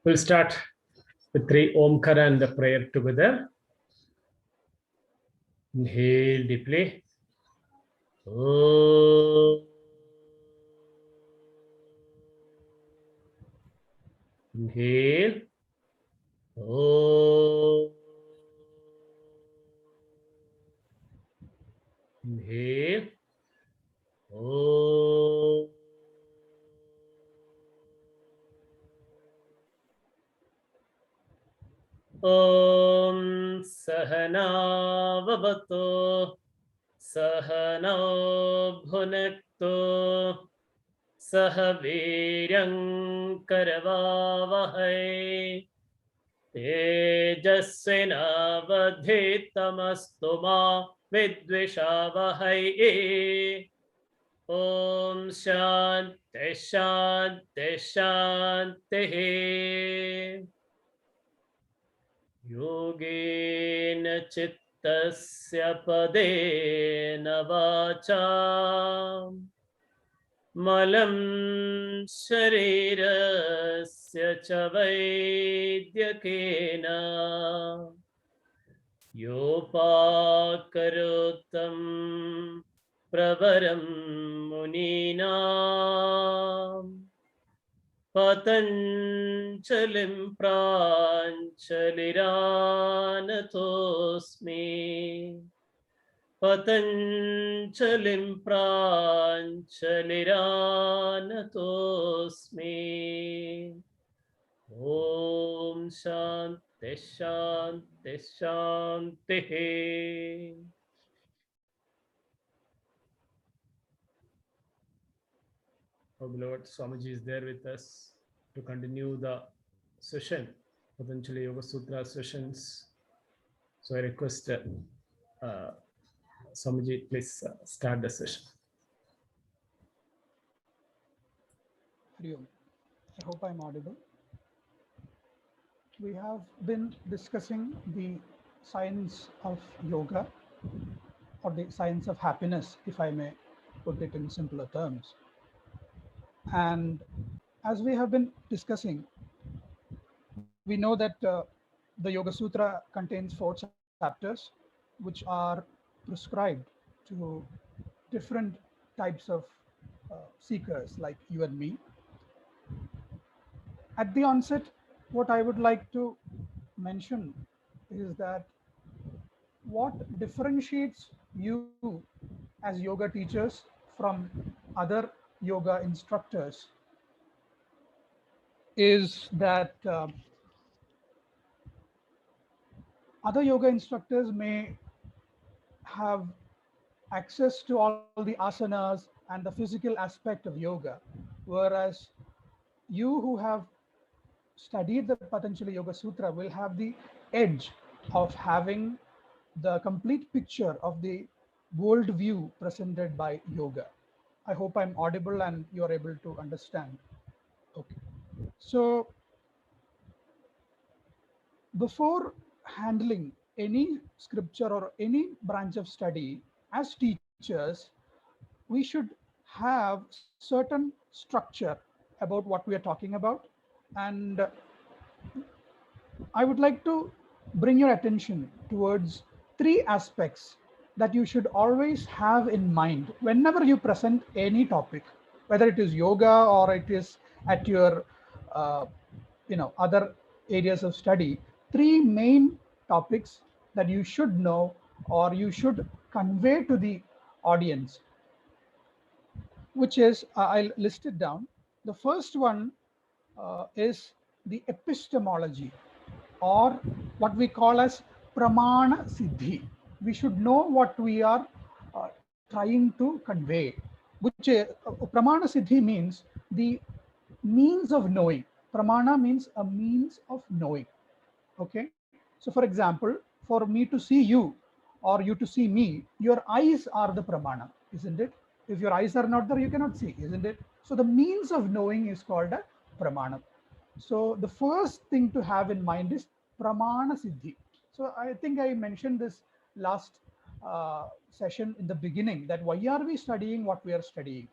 We'll start with 3 Omkara and the prayer together. Inhale deeply. Om. Inhale. Om. Inhale. Om. Om Sahana Vavato Sahana Bhunakto Sahaviryam Karavavahai Tejasvinavadhitamastu ma Vidvishavahai. Om Shanti Shanti Shanti. Yogena Chittasya Padena Vacha Malam Sharirasya Cha Vaidyakena Yopakarotam Pravaram Munina Patanchalim Pranchaliranatosmi. Patanchalim Pranchaliranatosmi. Om Shanti Shanti Shanti. Our beloved Swamiji is there with us to continue the session, Patanjali Yoga Sutra sessions. So I request Swamiji, please start the session. Hari Om. I hope I'm audible. We have been discussing the science of yoga, or the science of happiness, if I may put it in simpler terms. And as we have been discussing, we know that the Yoga Sutra contains 4 chapters, which are prescribed to different types of seekers like you and me. At the onset, what I would like to mention is that what differentiates you as yoga teachers from other yoga instructors is that other yoga instructors may have access to all the asanas and the physical aspect of yoga, whereas you who have studied the Patanjali Yoga Sutra will have the edge of having the complete picture of the world view presented by yoga. I hope I'm audible and you're able to understand. Okay. So before handling any scripture or any branch of study, as teachers, we should have certain structure about what we are talking about. And I would like to bring your attention towards 3 aspects that you should always have in mind whenever you present any topic, whether it is yoga or it is at your other areas of study. 3 main topics that you should know or you should convey to the audience, which is I'll list it down. The first one is the epistemology, or what we call as pramana siddhi. We should know what we are trying to convey, which pramana siddhi means the means of knowing. Pramana means a means of knowing. Okay. So for example, for me to see you or you to see me, your eyes are the pramana, isn't it? If your eyes are not there, you cannot see, isn't it? So the means of knowing is called a pramana. So the first thing to have in mind is pramana siddhi. So I think I mentioned this last session in the beginning, that why are we studying what we are studying?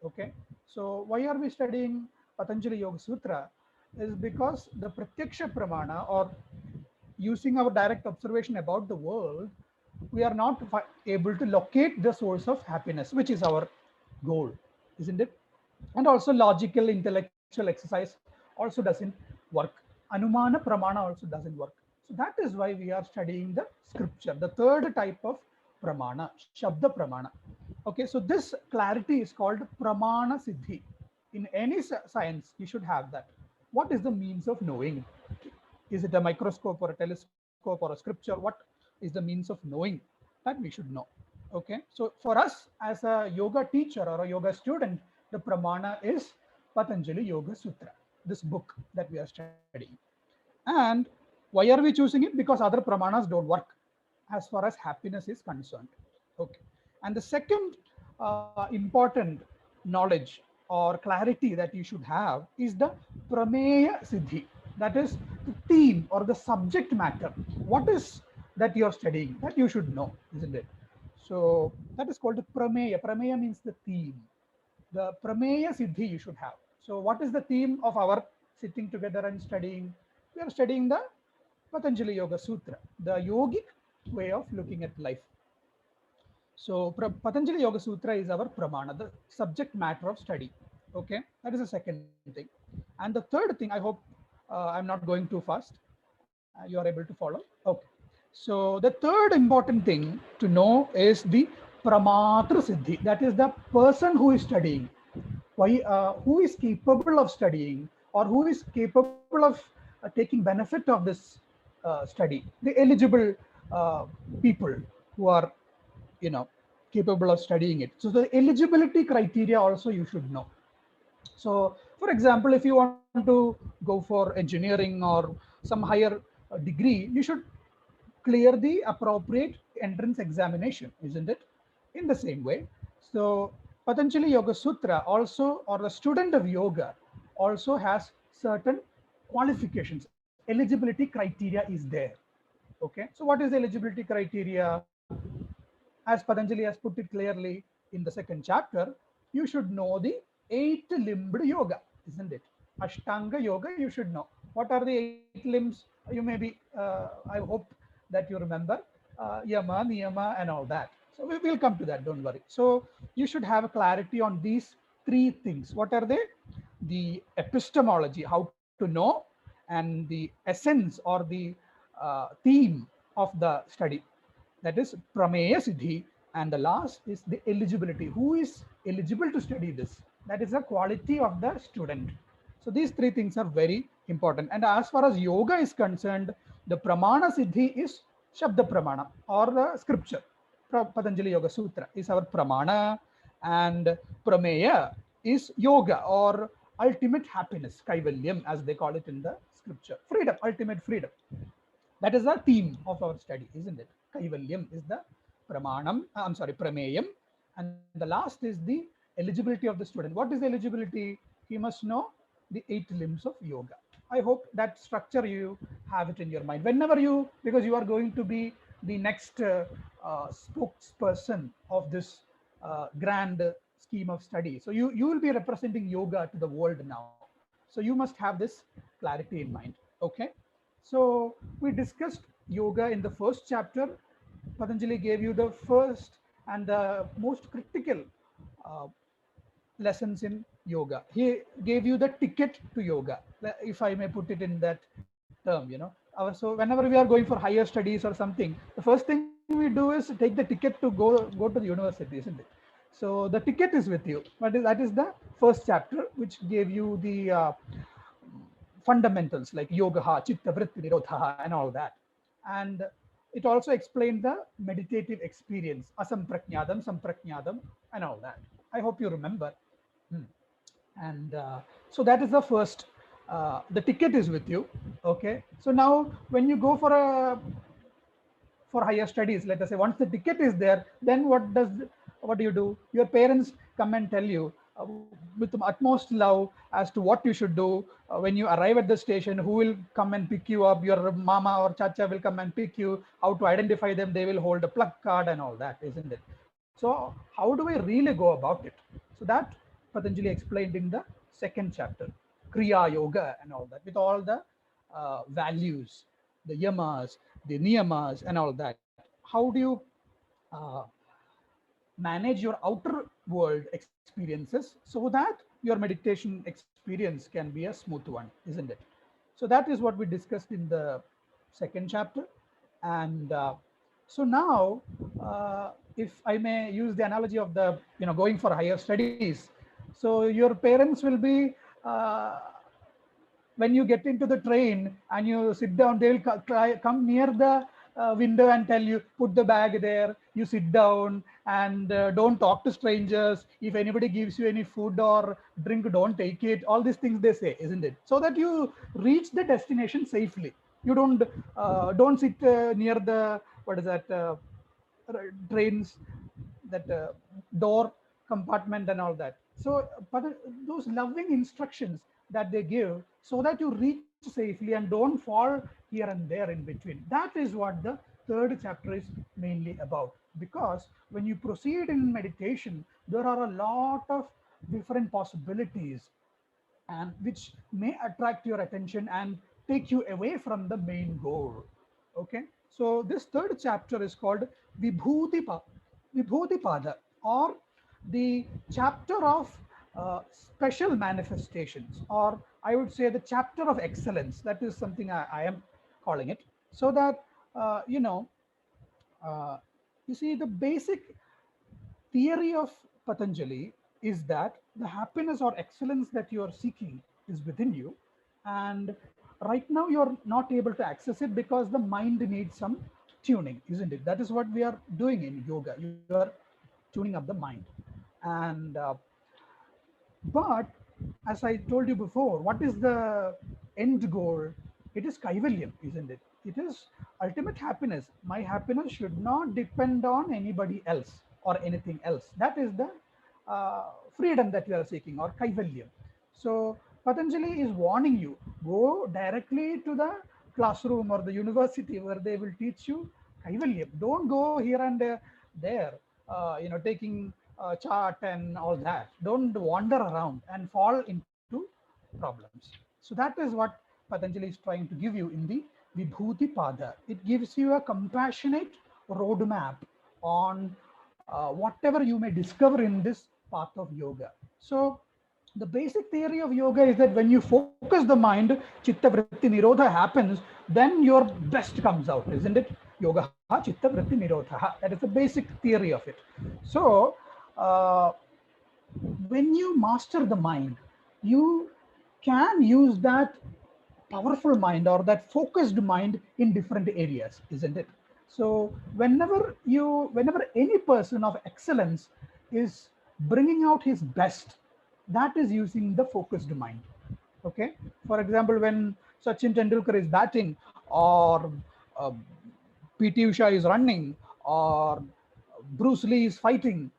Okay. So why are we studying Patanjali Yoga Sutra? is because the Pratyaksha Pramana, or using our direct observation about the world, we are not able to locate the source of happiness, which is our goal, isn't it? And also logical, intellectual exercise also doesn't work. Anumana Pramana also doesn't work. So that is why we are studying the scripture, the third type of Pramana, Shabda Pramana. Okay, so this clarity is called Pramana Siddhi. In any science, you should have that. What is the means of knowing? Is it a microscope or a telescope or a scripture? What is the means of knowing? That we should know. Okay, so for us as a yoga teacher or a yoga student, the Pramana is Patanjali Yoga Sutra, this book that we are studying. And why are we choosing it? Because other Pramanas don't work as far as happiness is concerned. Okay, and the second important knowledge or clarity that you should have is the Prameya Siddhi. That is the theme or the subject matter. What is that you are studying? That you should know, isn't it? So that is called the Prameya. Prameya means the theme. The Prameya Siddhi you should have. So what is the theme of our sitting together and studying? We are studying the Patanjali Yoga Sutra, the yogic way of looking at life. So Patanjali Yoga Sutra is our pramana, the subject matter of study. Okay, that is the second thing. And the third thing, I hope I'm not going too fast. You are able to follow. Okay. So the third important thing to know is the Pramatra Siddhi. That is the person who is studying. Who is capable of studying, or who is capable of taking benefit of this study. The eligible people who are, you know, capable of studying it. So the eligibility criteria also you should know. So for example, if you want to go for engineering or some higher degree, you should clear the appropriate entrance examination, isn't it? In the same way, so Patanjali Yoga Sutra also, or the student of yoga also has certain qualifications. Eligibility criteria is there. Okay, so what is the eligibility criteria? As Patanjali has put it clearly in the second chapter, you should know the eight-limbed yoga, isn't it? Ashtanga yoga, you should know. What are the eight limbs? You may be, I hope that you remember, Yama, Niyama, and all that. So we will come to that, don't worry. So you should have a clarity on these three things. What are they? The epistemology, how to know, and the essence or the theme of the study. That is Prameya Siddhi. And the last is the eligibility. Who is eligible to study this? That is the quality of the student. So these three things are very important. And as far as yoga is concerned, the Pramana Siddhi is Shabda Pramana, or the scripture. Patanjali Yoga Sutra is our Pramana, and Prameya is yoga, or ultimate happiness, Kaivalyam, as they call it in the scripture. Freedom, ultimate freedom. That is the theme of our study, isn't it? Kaivalyam is the Prameyam. And the last is the eligibility of the student. What is the eligibility? He must know the eight limbs of yoga. I hope that structure you have it in your mind. Whenever you, because you are going to be the next spokesperson of this grand scheme of study. So you will be representing yoga to the world now. So you must have this clarity in mind. Okay. So we discussed yoga in the first chapter. Patanjali gave you the first and the most critical lessons in yoga. He gave you the ticket to yoga, if I may put it in that term, you know. So whenever we are going for higher studies or something, the first thing we do is take the ticket to go to the university, isn't it? So the ticket is with you. But that is the first chapter, which gave you the fundamentals like yoga, chitta, vritti, nirodha, and all that. And it also explained the meditative experience, asampragnadam, sampragnadam, and all that. I hope you remember. And so that is the first. The ticket is with you. Okay. So now, when you go for higher studies, let us say, once the ticket is there, then what do you do? Your parents come and tell you with the utmost love as to what you should do. When you arrive at the station, who will come and pick you up? Your mama or chacha will come and pick you. How to identify them? They will hold a plug card and all that, isn't it? So how do I really go about it? So that Patanjali explained in the second chapter. Kriya Yoga and all that, with all the values, the yamas, the niyamas, and all that. How do you uh, manage your outer world experiences so that your meditation experience can be a smooth one, isn't it? So that is what we discussed in the second chapter. And so now, if I may use the analogy of the, going for higher studies. So your parents will be, uh, when you get into the train and you sit down, they will come near the window and tell you, put the bag there, you sit down, and don't talk to strangers. If anybody gives you any food or drink, don't take it. All these things they say, isn't it? So that you reach the destination safely. You don't sit near the, what is that, trains, that door compartment and all that. So, but those loving instructions that they give so that you reach safely and don't fall here and there in between. That is what the third chapter is mainly about. Because when you proceed in meditation, there are a lot of different possibilities, and which may attract your attention and take you away from the main goal. Okay, so this third chapter is called Vibhuti Pada, or the chapter of special manifestations, or I would say the chapter of excellence. That is something I am calling it. So that, uh, you know, uh, you see, the basic theory of Patanjali is that the happiness or excellence that you are seeking is within you, and right now you're not able to access it because the mind needs some tuning, isn't it? That is what we are doing in yoga. You are tuning up the mind, and but as I told you before, what is the end goal? It is kaivalyam, isn't it? It is ultimate happiness. My happiness should not depend on anybody else or anything else. That is the freedom that you are seeking, or kaivalyam. So Patanjali is warning you, go directly to the classroom or the university where they will teach you kaivalyam. Don't go here and there, taking chart and all that. Don't wander around and fall into problems. So that is what Patanjali is trying to give you in the Vibhuti Pada. It gives you a compassionate roadmap on whatever you may discover in this path of yoga. So the basic theory of yoga is that when you focus the mind, chitta vritti nirodha happens, then your best comes out, isn't it? Yoga chitta vritti nirodha. That is the basic theory of it. So uh, when you master the mind, you can use that powerful mind or that focused mind in different areas, isn't it? So whenever any person of excellence is bringing out his best, that is using the focused mind. Okay, for example, when Sachin Tendulkar is batting, or uh, PT Usha is running, or Bruce Lee is fighting,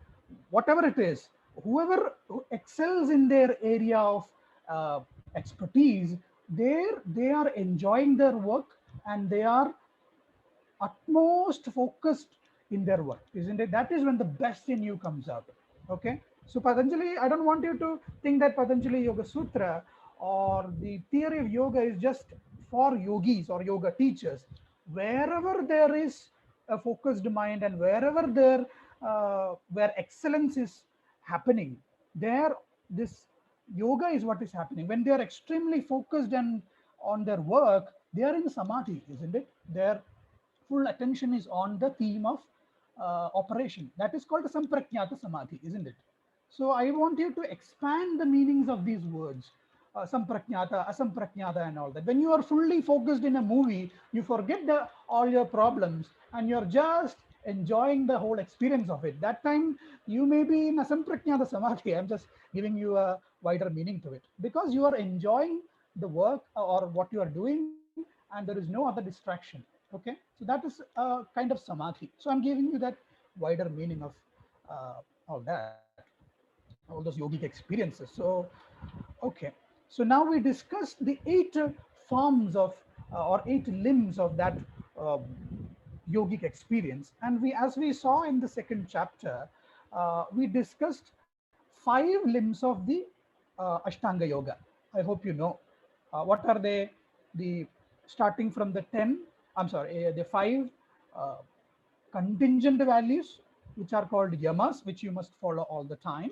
whatever it is, whoever who excels in their area of uh, expertise, they are enjoying their work, and they are utmost focused in their work, isn't it? That is when the best in you comes out. Okay, so Patanjali, I don't want you to think that Patanjali Yoga Sutra or the theory of yoga is just for yogis or yoga teachers. Wherever there is a focused mind, and wherever there where excellence is happening, there this yoga is what is happening. When they are extremely focused and on their work, they are in samadhi, isn't it? Their full attention is on the theme of operation. That is called sampraknyata samadhi, isn't it? So I want you to expand the meanings of these words, sampraknyata, asampraknyata, and all that. When you are fully focused in a movie, you forget all your problems, and you're just enjoying the whole experience of it. That time you may be in asampraknyata samadhi. I'm just giving you a wider meaning to it, because you are enjoying the work or what you are doing, and there is no other distraction. Okay, so that is a kind of samadhi. So I'm giving you that wider meaning of all that, all those yogic experiences. So okay, so now we discussed the eight forms of or eight limbs of that uh, yogic experience. And we, as we saw in the second chapter, we discussed five limbs of the Ashtanga Yoga. I hope you know. What are they? The starting from the 10, I'm sorry, the 5 uh, contingent values, which are called yamas, which you must follow all the time,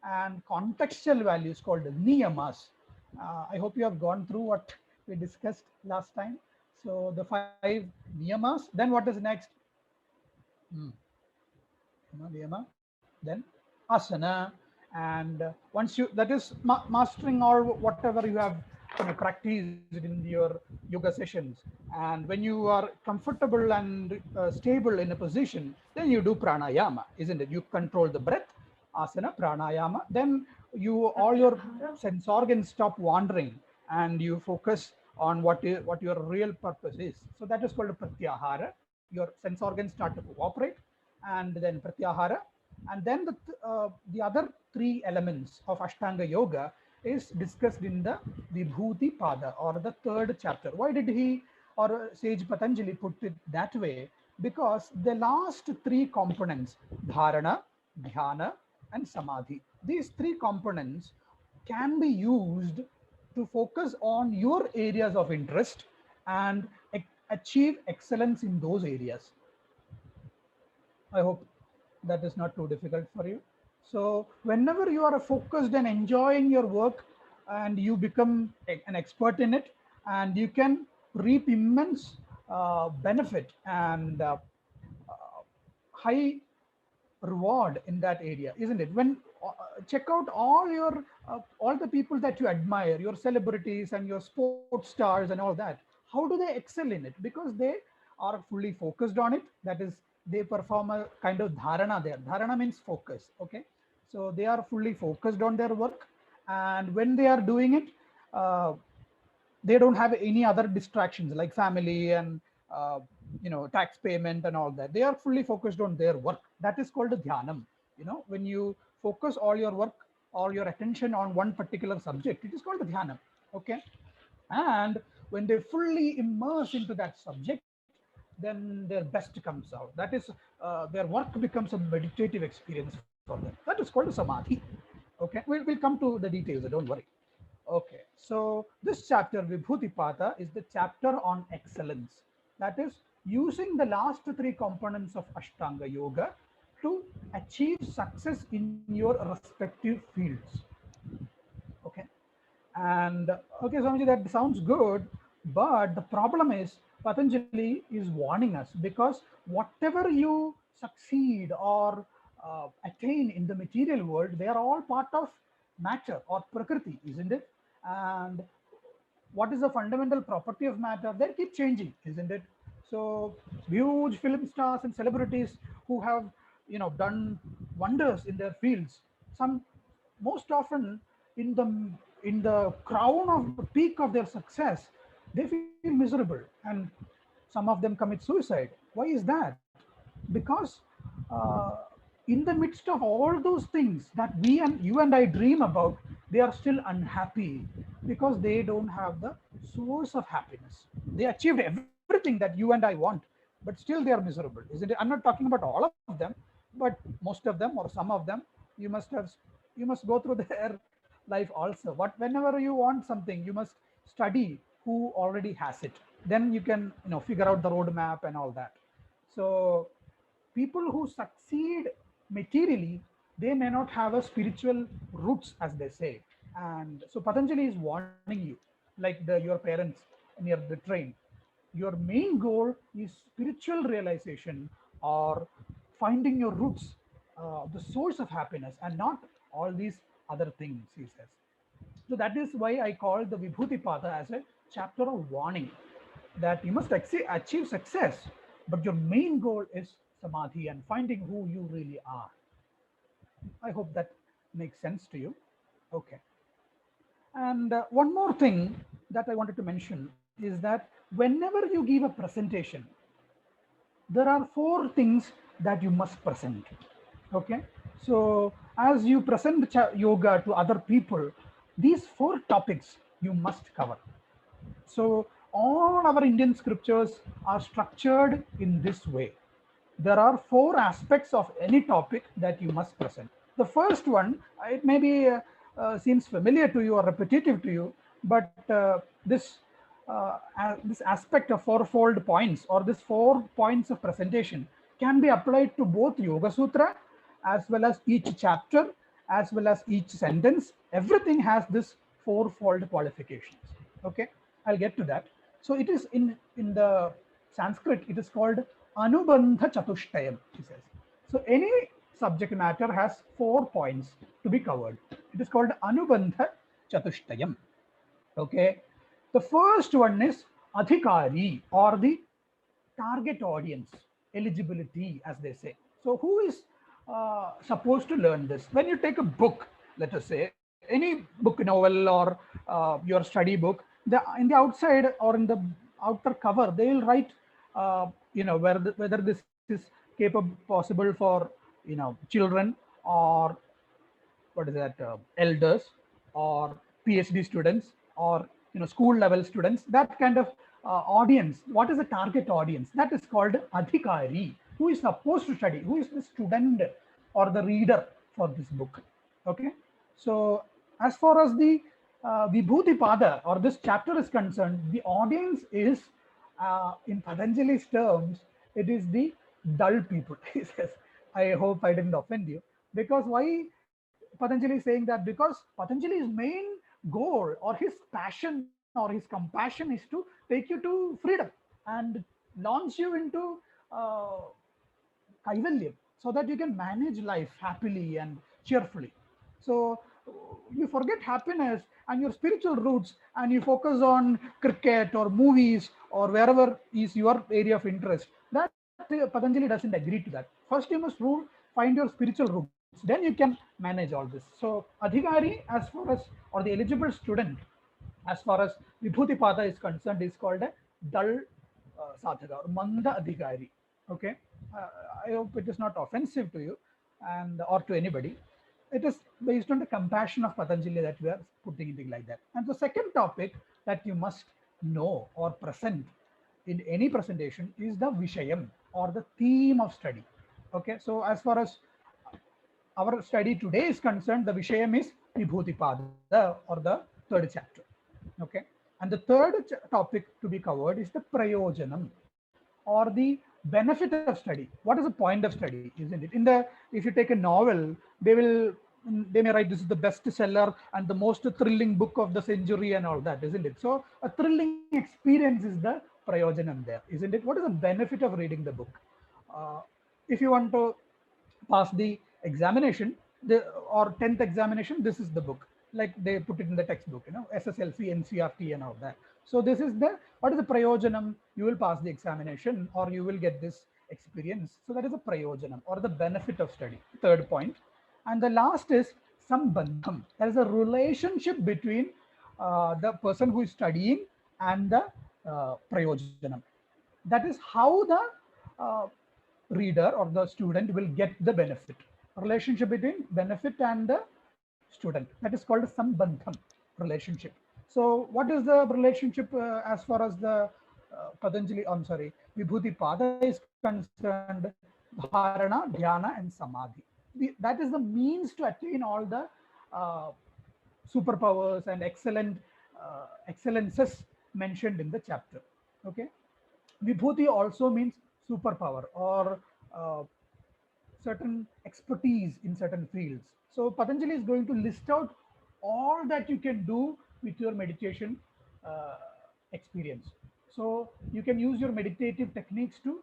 and contextual values called niyamas. I hope you have gone through what we discussed last time. So the 5 niyamas. Then what is next? Hmm. Niyama, then asana, and once you, that is mastering all whatever you have, practiced in your yoga sessions, and when you are comfortable and stable in a position, then you do pranayama, isn't it? You control the breath, asana, pranayama, then you, all your sense organs stop wandering and you focus on what your real purpose is. So that is called pratyahara. Your sense organs start to cooperate, and then pratyahara, and then the other 3 elements of Ashtanga Yoga is discussed in the Vibhuti Pada, or the 3rd chapter. Why did he, or Sage Patanjali, put it that way? Because the last 3 components, dharana, dhyana, and samadhi, these 3 components can be used to focus on your areas of interest and achieve excellence in those areas. I hope that is not too difficult for you. So whenever you are focused and enjoying your work, and you become an expert in it, and you can reap immense benefit and high reward in that area, isn't it? When check out all the people that you admire, your celebrities and your sports stars and all that. How do they excel in it? Because they are fully focused on it. That is, they perform a kind of dharana there. Dharana means focus. Okay, so they are fully focused on their work, and when they are doing it, uh, they don't have any other distractions like family and tax payment and all that. They are fully focused on their work. That is called dhyanam. When you focus all your work, all your attention on one particular subject, it is called dhyanam. Okay, and when they fully immerse into that subject, then their best comes out. That is, their work becomes a meditative experience for them. That is called samadhi. Okay, we'll come to the details, don't worry. Okay, so this chapter, Vibhuti is the chapter on excellence. That is, using the last 3 components of Ashtanga Yoga to achieve success in your respective fields. Okay, and okay, Swamiji, that sounds good, but the problem is Patanjali is warning us, because whatever you succeed or attain in the material world, they are all part of matter or prakriti, isn't it? And what is the fundamental property of matter? They keep changing, isn't it? So huge film stars and celebrities who have done wonders in their fields, some, most often, in the crown of the peak of their success, they feel miserable, and some of them commit suicide. Why is that? Because uh, in the midst of all those things that we and you and I dream about, they are still unhappy, because they don't have the source of happiness. They achieved everything that you and I want, but still they are miserable, isn't it? I'm not talking about all of them, but most of them, or some of them. You must go through their life also. What Whenever you want something, you must study who already has it. Then you can figure out the roadmap and all that. So people who succeed materially, they may not have a spiritual roots, as they say. And so Patanjali is warning you, like your parents near the train. Your main goal is spiritual realization, or finding your roots, the source of happiness, and not all these other things, he says. So that is why I call the Vibhuti Pada as a chapter of warning, that you must achieve success, but your main goal is samadhi and finding who you really are. I hope that makes sense to you. Okay. And one more thing that I wanted to mention is that whenever you give a presentation, there are 4 things that you must present. Okay, so as you present yoga to other people, these 4 topics you must cover. So all our Indian scriptures are structured in this way. There are 4 aspects of any topic that you must present. The first one, it may be seems familiar to you or repetitive to you, but this aspect of fourfold points or this 4 points of presentation can be applied to both Yoga Sutra as well as each chapter as well as each sentence. Everything has this fourfold qualifications. Okay, I'll get to that. So it is in the Sanskrit, it is called Anubandha Chatushtayam, he says. So any subject matter has 4 points to be covered. It is called Anubandha Chatushtayam. Okay, the first one is Adhikari, or the target audience, eligibility, as they say. So who is supposed to learn this? When you take a book, let us say any book, novel, or your study book, in the outside or in the outer cover, they will write, whether this is capable possible for children, or what is that, elders, or PhD students, or school level students, that kind of audience. What is the target audience? That is called adhikari, who is supposed to study, who is the student or the reader for this book. Okay, so as far as the Vibhuti Pada or this chapter is concerned, the audience is, in Patanjali's terms, it is the dull people. He says, I hope I didn't offend you, because why Patanjali is saying that? Because Patanjali's main goal or his passion or his compassion is to take you to freedom and launch you into uh, kaivalyam, so that you can manage life happily and cheerfully. So you forget happiness and your spiritual roots, and you focus on cricket or movies or wherever is your area of interest. That Patanjali doesn't agree to that. First, you must find your spiritual roots. Then you can manage all this. So adhikari, as far as, or the eligible student, as far as Vibhuti Pada is concerned, is called a dull sadhaka or manda adhikari. Okay, I hope it is not offensive to you and or to anybody. It is based on the compassion of Patanjali that we are putting it like that. And the second topic that you must know or present in any presentation is the Vishayam, or the theme of study. Okay, so as far as our study today is concerned, the Vishayam is Vibhuti Pada, or the third chapter. Okay, and the third topic to be covered is the Prayojanam, or the benefit of study. What is the point of study, isn't it? If you take a novel, they may write this is the best seller and the most thrilling book of the century and all that, isn't it? So a thrilling experience is the prayojanam there, isn't it? What is the benefit of reading the book? If you want to pass the examination, or 10th examination, this is the book, like they put it in the textbook, SSLC, NCRT and all that. So this is what is the prayojanam? You will pass the examination or you will get this experience. So that is a prayojanam, or the benefit of study, third point. And the last is sambandham. There is a relationship between the person who is studying and the prayojanam. That is how the reader or the student will get the benefit. Relationship between benefit and the student, that is called sambandham relationship. So what is the relationship as far as the Vibhuti Pada is concerned? Dharana, dhyana and samadhi. That is the means to attain all the superpowers and excellences mentioned in the chapter. Okay, Vibhuti also means superpower, or certain expertise in certain fields. So Patanjali is going to list out all that you can do with your meditation experience. So you can use your meditative techniques to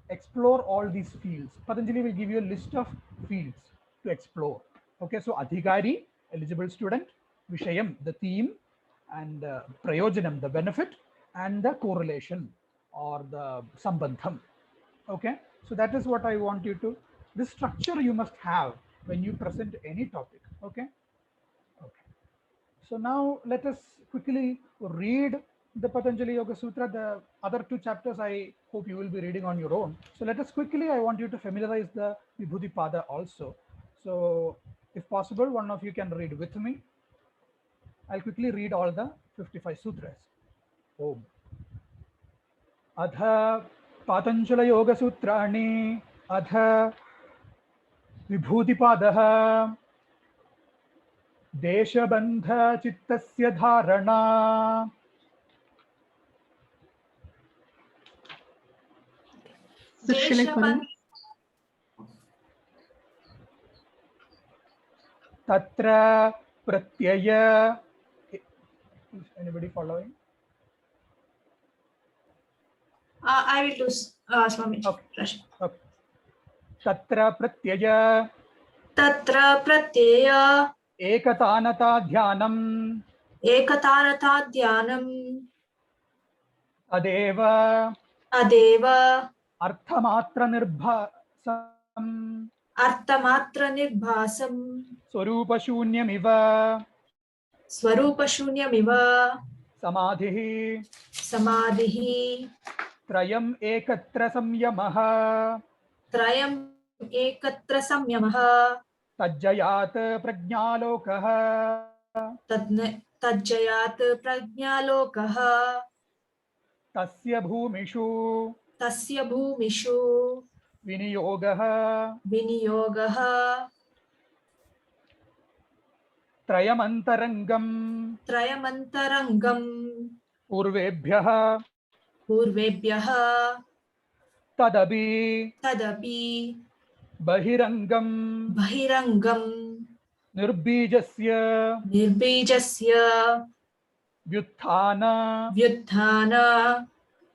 explore all these fields. Patanjali will give you a list of fields to explore. Okay, so adhikari, eligible student; Vishayam, the theme; and prayojanam, the benefit; and the correlation, or the sambandham. Okay, so that is what I want you to, this structure you must have when you present any topic. Okay, so now let us quickly read the Patanjali Yoga Sutra. The other two chapters I hope you will be reading on your own. So let us quickly, I want you to familiarize the Vibhuti Pada also. So if possible, one of you can read with me. I'll quickly read all the 55 sutras. Om. Adha Patanjala Yoga Sutrani, Adha Vibhuti Padaha, देशबन्ध चित्तस्य धारणा तत्र प्रत्यय anybody following? I will do Swami. Okay. Okay. तत्र प्रत्यय एकतानता ध्यानम् अदेव अर्थमात्रनिर्भासम् स्वरूपशून्यमिव समाधिः त्रयम् एकत्र संयमः तज्जयात् प्रज्ञालोकः तस्य भूमिषु विनियोगः त्रयमन्तरङ्गम् पूर्वेभ्यः तदपि बहिरङ्गम् निर्बीजस्य व्युत्थान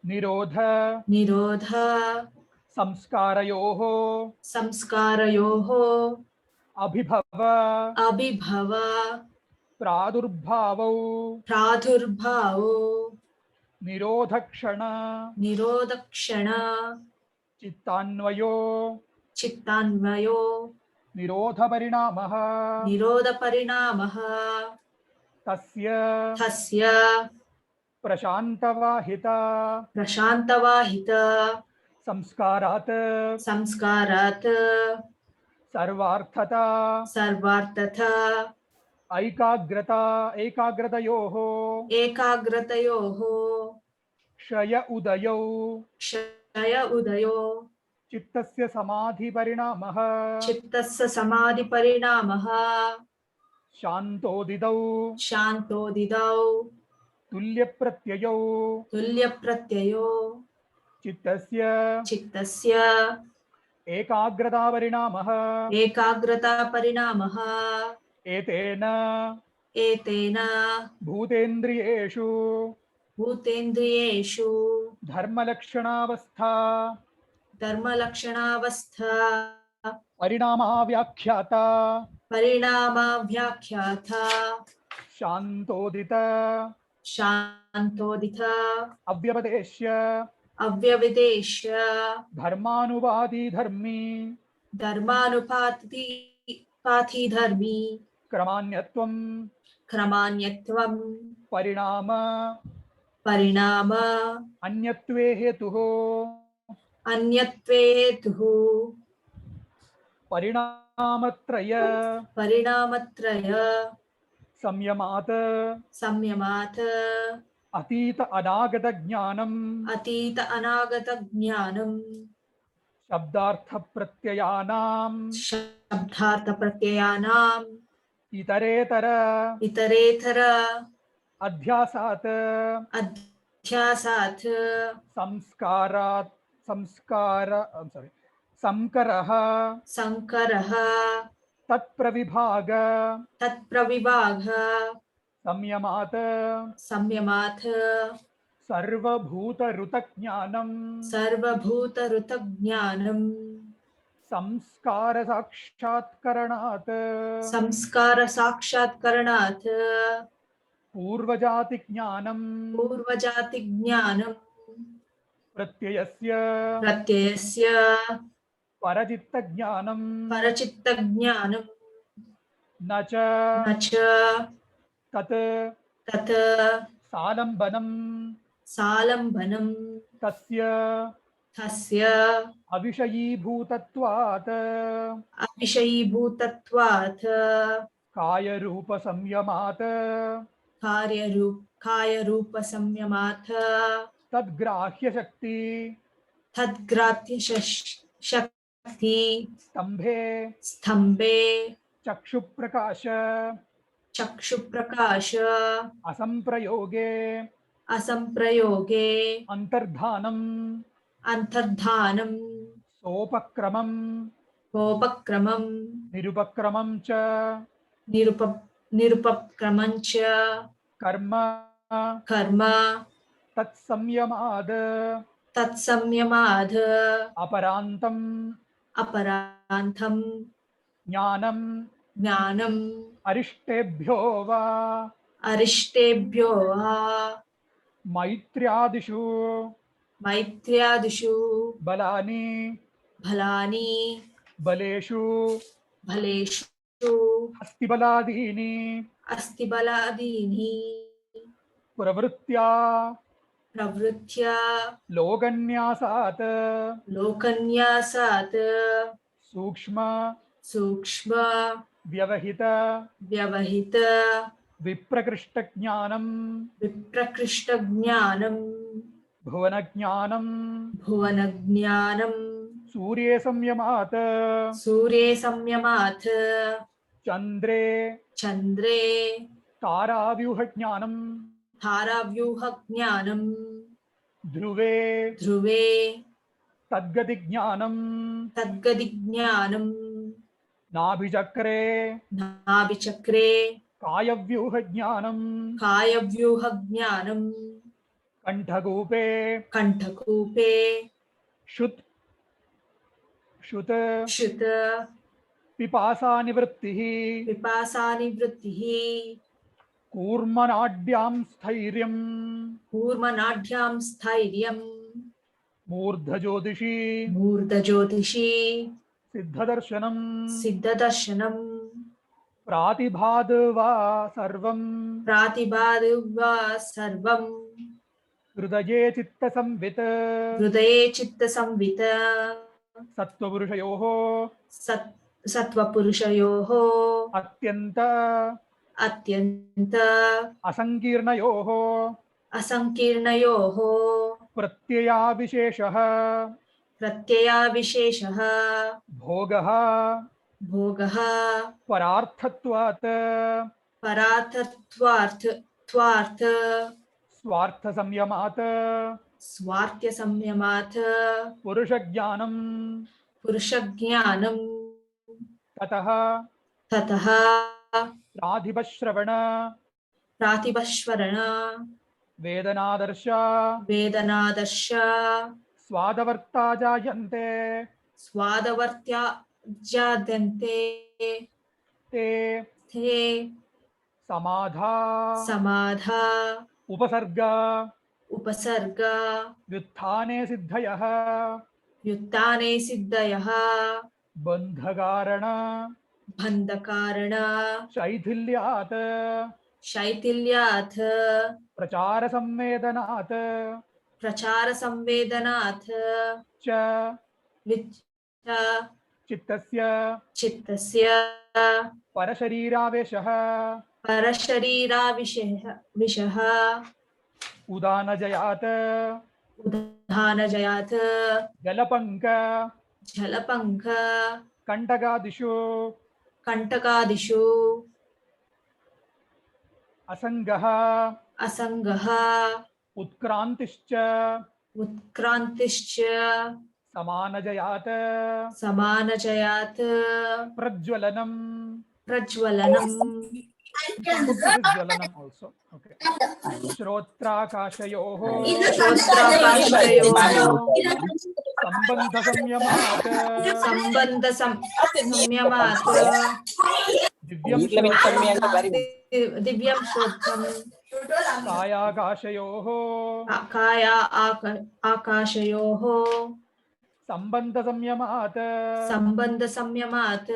निरोध संस्कारयोः अभिभव प्रादुर्भावौ निरोधक्षण चित्तान्वयो निरोधपरिणामः तस्य प्रशान्तवाहिता संस्कारात् सर्वार्थता एकाग्रतयोः क्षय उदयौ चित्तस्य समाधिपरिणामः शान्तोदितौ तुल्यप्रत्ययौ चित्तस्य एकाग्रतापरिणामः एतेन भूतेन्द्रियेषु धर्मलक्षणावस्था परिणामाव्याख्याता शान्तोदित अव्यपदेश्य धर्मानुपाति धर्मी क्रमान्यत्वं परिणाम अन्यत्वे हेतुः परिणामत्रय संयमात् अतीत अनागत ज्ञानम् शब्दार्थ प्रत्ययानाम् इतरेतर अध्यासात् संकरः तत्प्रविभाग संयमात् सर्वभूतऋतज्ञानम् संस्कार साक्षात्करणात् पूर्वजाति ज्ञानम् प्रत्ययस्य परचित्त ज्ञानम् न च तत् सालम्बनम् तस्य अविषयीभूतत्वात् कायरूप संयमात् तद्ग्राह्य शक्ति स्तंभे चक्षुप्रकाश चक्षुप्रकाश असंप्रयोगे असंप्रयोगे अंतर्धानम् अंतर्धानम् सोपक्रमम् कोपक्रमम् निरुपक्रमम् च निरुप निरुपक्रमम् च कर्म कर्म तत्संयमाद तत्संयमाद अपरान्तम् अपरान्तं ज्ञानम् ज्ञानम् अरिष्टेभ्यो वा अरिष्टेभ्यो वा मैत्र्यादिषु मैत्र्यादिषु बलानि फलानि बलेषु फलेषु हस्तिबलादीनि अस्ति बलादीनि प्रवृत्त्या प्रवृत्त्या लोकन्यासात् लोकन्यासात् सूक्ष्म सूक्ष्म व्यवहित व्यवहित विप्रकृष्टज्ञानम् विप्रकृष्टज्ञानम् भुवनज्ञानम् भुवनज्ञानम् सूर्ये संयमात् सूर्ये संयमात् चन्द्रे चन्द्रे ताराव्यूहज्ञानम् ताराव्यूहज्ञानम् ध्रुवे ध्रुवे तद्गतिज्ञानम् तद्गतिज्ञानम् नाभिचक्रे नाभिचक्रे कायव्यूहज्ञानम् कायव्यूहज्ञानम् कण्ठकूपे कण्ठकूपे शुत् शुत् श्रुत पिपासानिवृत्तिः पिपासानिवृत्तिः कूर्मनाड्यां स्थैर्यम् कूर्मनाढ्यां स्थैर्यम् मूर्धज्योतिषी मूर्धज्योतिषी सिद्धदर्शनम् सिद्धदर्शनम् प्रातिभाद वा सर्वम् प्रातिभादिवा सर्वम् हृदये चित्तसंवित् हृदये चित्तसंवित सत्त्वपुरुषयोः सत्त्वपुरुषयोः अत्यन्त अत्यन्त असङ्कीर्णयोः असङ्कीर्णयोः प्रत्ययाविशेषः प्रत्ययाविशेषः भोगः भोगः परार्थत्वात् परार्थत्वार्थ स्वार्थसंयमात् स्वार्थ्यसंयमात् पुरुषज्ञानम् पुरुषज्ञानम् ततः ततः प्रातिभश्रवण प्रातिभस्वरण वेदनादर्श वेदनादर्श स्वादवर्ता जायन्ते स्वादवर्त्या जायन्ते ते ते समाधा समाधा उपसर्ग उपसर्ग व्युत्थाने सिद्धयः व्युत्थाने सिद्धयः बन्धकारण बन्धकारण शैथिल्यात् शैथिल्यात् प्रचारसंवेदनात् प्रचारसंवेदनात् च विच्च चित्तस्य चित्तस्य परशरीरावेशः परशरीराविषः उदानजयात् उदानजयात् जलपङ्क जलपङ्क कण्टकादिषु कण्टकादिषु असङ्गः असङ्गः उत्क्रान्तिश्च उत्क्रान्तिश्च समानजयात् समानजयात् प्रज्वलनम् प्रज्वलनम् प्रज्वलनम् also okay श्रोत्राकाशयोः श्रोत्राकाशयोः सम्बन्धसंयमात् संयमात् दिव्यं दिव्यं श्रोत्रम् कायाकाशयोः आकाशयोः सम्बन्धसंयमात् सम्बन्धसंयमात्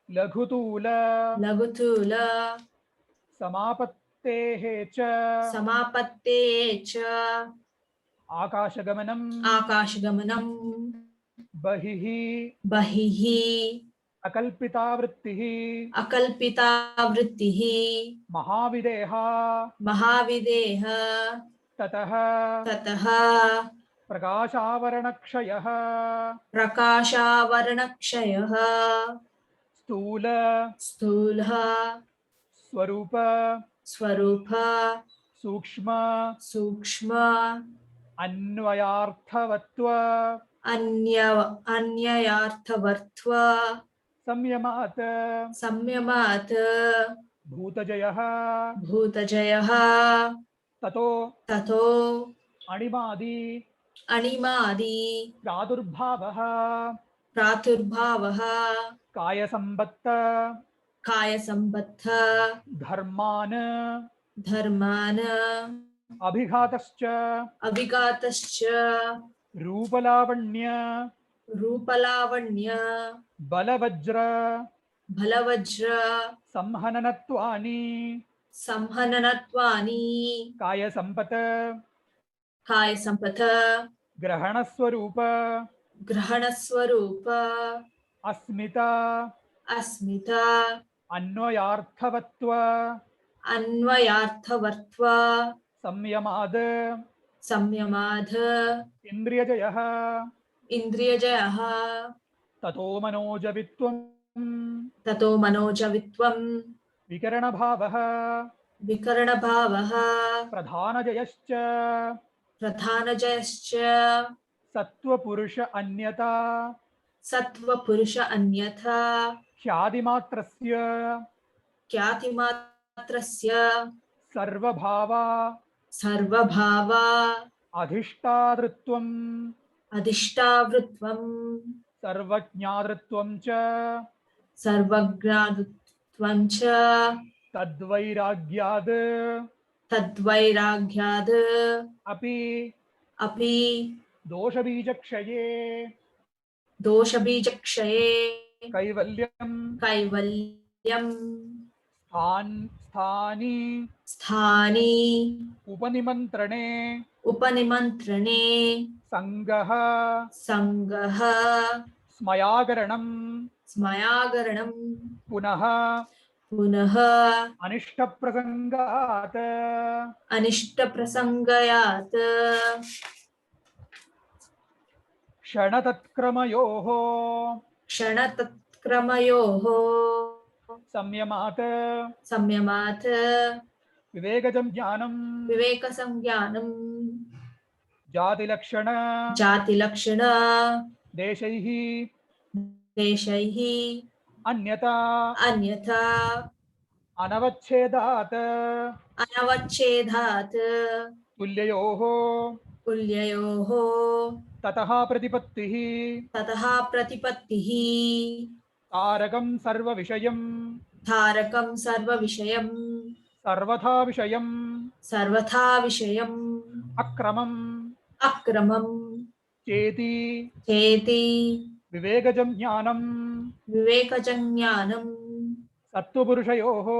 लघुतूल लघुतूल समापत्तेः च च आकाशगमनम् आकाशगमनम् बहिः अकल्पिता वृत्तिः अकल्पिता वृत्तिः महाविदेह ततः प्रकाशावरणक्षयः प्रकाशावरणक्षयः स्थूल स्थूलः Swarupa, Swarupa, Sukshma, Sukshma, Anvayarthavatva, Anyayarthavartva, Samyamat, Samyamat, Bhutajayah, Bhutajayaha, Tato, Tato, Animadi, Animadi, Pradurbhavaha, Praturbhavaha, Kaya Sambatta, Kaya Sambattha, Dharmana, Dharmana, Abhighatascha, Avigatascha, Rupalavanya, Rupalavanya, Balavajra, Balavajra, Samhananatvani, Samhananatvani, Kaya Sampata, Kaya Sampatha, Grahanaswarupa, Grahanaswarupa, Asmita, Asmita, Anvayarthavatva, Anvayarthavartva, Samyamad, Samyamadha, Indriyajayah, Indriyajayaha, Tato Manojavitvam, Tato Manojavitvam, Vikaranabhavaha, Vikaranabhavaha, Pradhanajayascha, Pradhanajayascha, Sattva-purusha Anyata, Sattva Purusha Anyatha, Khyadimatrasya, Kyatimatrasya, Sarvabhava, Sarvabhava, Adhishtadritvam, Adhishtavritvam, Sarvajñadritvam cha, Sarvagnadutvam cha, Tadvairagyad, Tadvairaghyad, Api, Api, Doshabijakshaye, Doshabijakshaye, Kaivalyam, Kaivalyam, Sthani, Sthani, Upanimantrane, Upanimantrane, Sangaha, Sangaha, Smayagaranam, Smayagaranam, Punaha, Punaha, Anishtaprasangat, Anishtaprasangayat, Kshanatatkamayoho, Kshanatakramayoho, Samyamat, Samyamat, Vivekajam Jnanam, Vivekasangyanam, Jatilakshana, Jatilakshana, Deshaihi, Deshaihi, Anyata, Anyatha, Anavachhedat, Anavachedhat, Tulyayoho, Ulyayoho, Tataha Pratipattihi, Tataha Pratipattihi, Tarakam Sarva Vishayam, Tharakam Sarva Vishayam, Sarvatha Vishayam, Sarvatha Vishayam, Akramam, Akramam, Cheti, Cheti, Vivekajam Jnanam, Vivekajnanam, Sattva-purushayoho,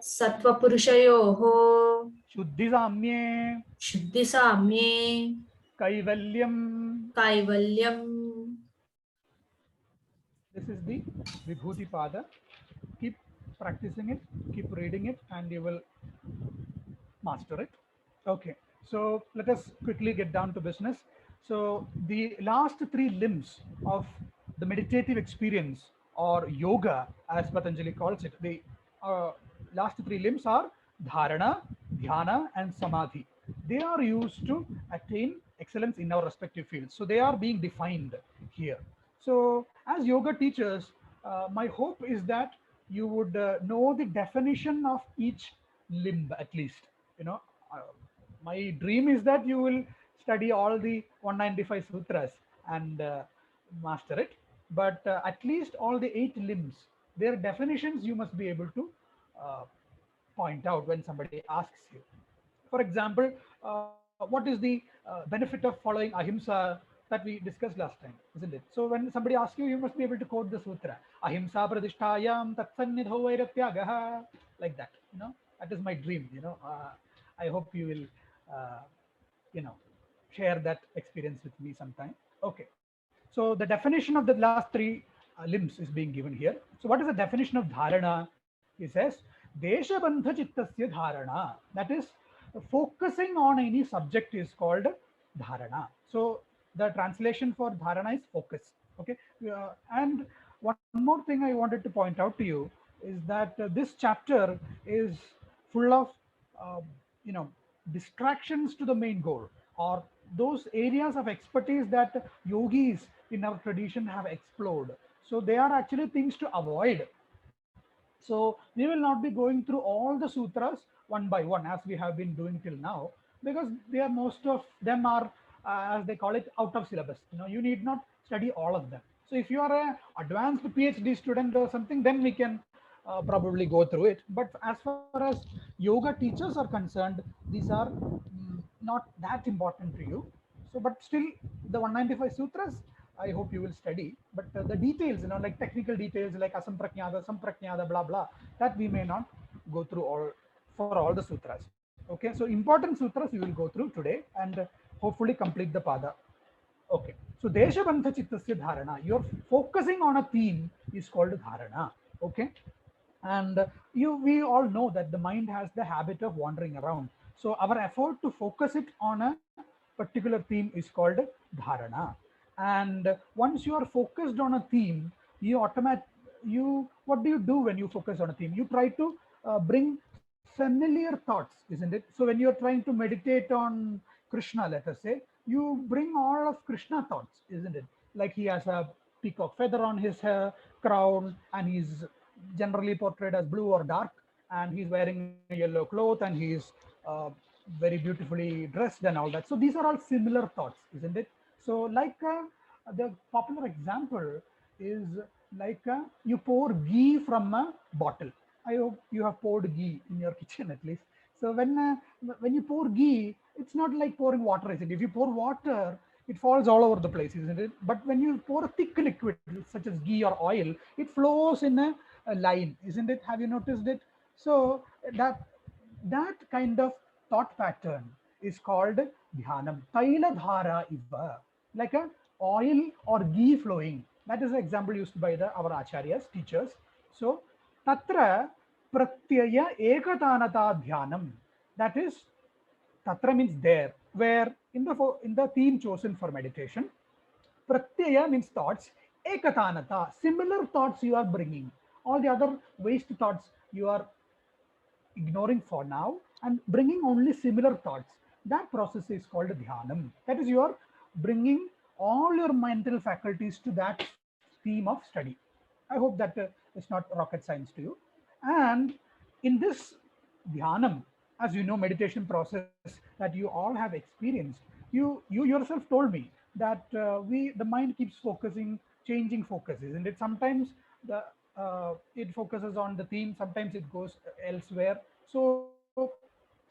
Sattva-purushayoho, Shuddhi-samye, Shuddhi-samye, Kaivalyam. Kaivalyam. This is the Vibhuti Pada. Keep practicing it, keep reading it, and you will master it. Okay, so let us quickly get down to business. So the last three limbs of the meditative experience, or yoga as Patanjali calls it, the last three limbs are Dharana, Dhyana, and Samadhi. They are used to attain excellence in our respective fields. So they are being defined here. So as yoga teachers, my hope is that you would know the definition of each limb at least. You know, my dream is that you will study all the 195 sutras and master it. But at least all the 8 limbs, their definitions you must be able to point out when somebody asks you. For example, what is the benefit of following ahimsa that we discussed last time, isn't it? So when somebody asks you, you must be able to quote the sutra. Ahimsa pradishtayam tatsannidho vairatyagaha, like that. You know, that is my dream. You know, I hope you will, you know, share that experience with me sometime. Okay. So the definition of the last 3 limbs is being given here. So what is the definition of dharana? He says, Deshabandha chittasya dharana. That is, focusing on any subject is called dharana. So the translation for dharana is focus. Okay. And one more thing I wanted to point out to you, is that this chapter is full of uh, you know distractions to the main goal, or those areas of expertise that yogis in our tradition have explored. So they are actually things to avoid. So we will not be going through all the sutras one by one as we have been doing till now, because they are, most of them are as they call it, out of syllabus. You need not study all of them. So if you are a advanced PhD student or something, then we can probably go through it. But as far as yoga teachers are concerned, these are not that important to you. So but still, the 195 sutras, I hope you will study. But the details, like technical details like asampraknyada, sampraknyada, blah blah, that we may not go through all for all the sutras. Okay, so important sutras you will go through today and hopefully complete the pada. Okay, so Deshabandha Chittasya Dharana, you're focusing on a theme is called Dharana. Okay, and we all know that the mind has the habit of wandering around. So our effort to focus it on a particular theme is called Dharana. And once you are focused on a theme, you automatic you what do you do when you focus on a theme? You try to bring familiar thoughts, isn't it? So when you're trying to meditate on Krishna, let us say, you bring all of Krishna thoughts, isn't it? Like he has a peacock feather on his crown, and he's generally portrayed as blue or dark, and he's wearing a yellow cloth, and he's uh, very beautifully dressed and all that. So these are all similar thoughts, isn't it? So like the popular example is like you pour ghee from a bottle. I hope you have poured ghee in your kitchen at least. So when you pour ghee, it's not like pouring water, is it? If you pour water, it falls all over the place, isn't it? But when you pour a thick liquid such as ghee or oil, it flows in a line, isn't it? Have you noticed it? So that that kind of thought pattern is called dhyanam. Taila dhara iva, like a oil or ghee flowing. That is the example used by our acharyas, teachers. So tatra pratyaya ekatanata dhyanam. That is, tatra means there, where in the theme chosen for meditation, pratyaya means thoughts, ekatanata, similar thoughts you are bringing. All the other waste thoughts you are ignoring for now and bringing only similar thoughts. That process is called dhyanam. That is, you are bringing all your mental faculties to that theme of study. I hope that is not rocket science to you. And in this dhyanam, as you know, meditation process that you all have experienced, you yourself told me that the mind keeps focusing, changing focuses, and it sometimes the it focuses on the theme, sometimes it goes elsewhere. So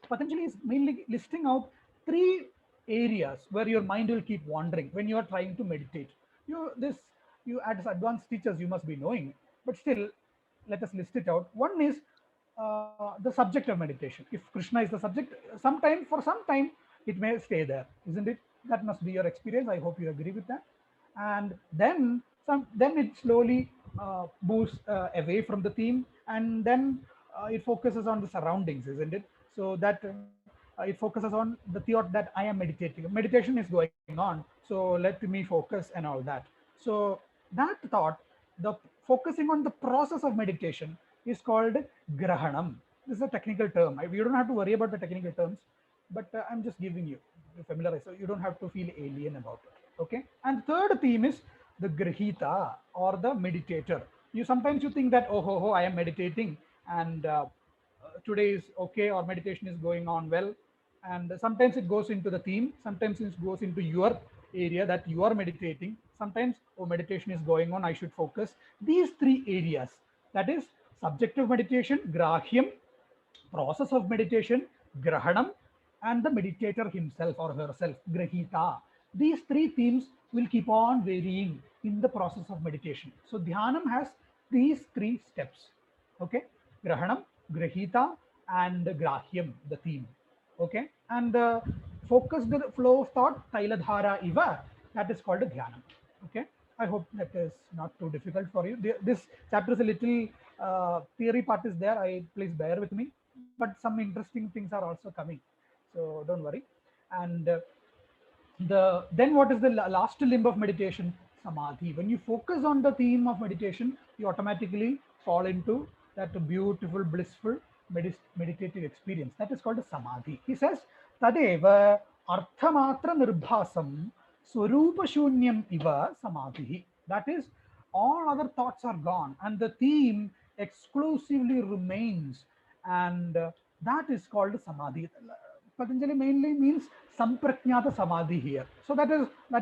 Patanjali is mainly listing out three areas where your mind will keep wandering when you are trying to meditate. You as advanced teachers you must be knowing, but still let us list it out. One is the subject of meditation. If Krishna is the subject, sometime for some time it may stay there, isn't it? That must be your experience. I hope you agree with that. And then it slowly moves away from the theme, and then it focuses on the surroundings, isn't it? So that it focuses on the thought that I am meditating. Meditation is going on, so let me focus and all that. So that thought, the focusing on the process of meditation is called grahanam. This is a technical term. You don't have to worry about the technical terms, but I'm just giving you to familiarize, so you don't have to feel alien about it. Okay. And third theme is the grahita or the meditator. You sometimes you think that, oh, I am meditating, and today is okay, or meditation is going on well. And sometimes it goes into the theme, sometimes it goes into your area that you are meditating. Sometimes, oh, meditation is going on, I should focus. These three areas, that is subjective meditation, grahyam, process of meditation, grahanam, and the meditator himself or herself, grahita. These three themes will keep on varying in the process of meditation. So dhyanam has these three steps. Okay, grahanam, grahita, and grahyam, the theme. Okay, and focus the flow of thought, tailadhara iva, that is called dhyanam. Okay, I hope that is not too difficult for you. This chapter is a little theory part is there. Please bear with me, but some interesting things are also coming, so don't worry. And then what is the last limb of meditation? Samadhi. When you focus on the theme of meditation, you automatically fall into that beautiful, blissful meditative experience. That is called a samadhi. He says, Tadeva arthamatra nirbhasam swarupa shunyam iva samadhi. That is, all other thoughts are gone and the theme exclusively remains, and that is called samadhi. Patanjali mainly means sampraknyata samadhi here. So that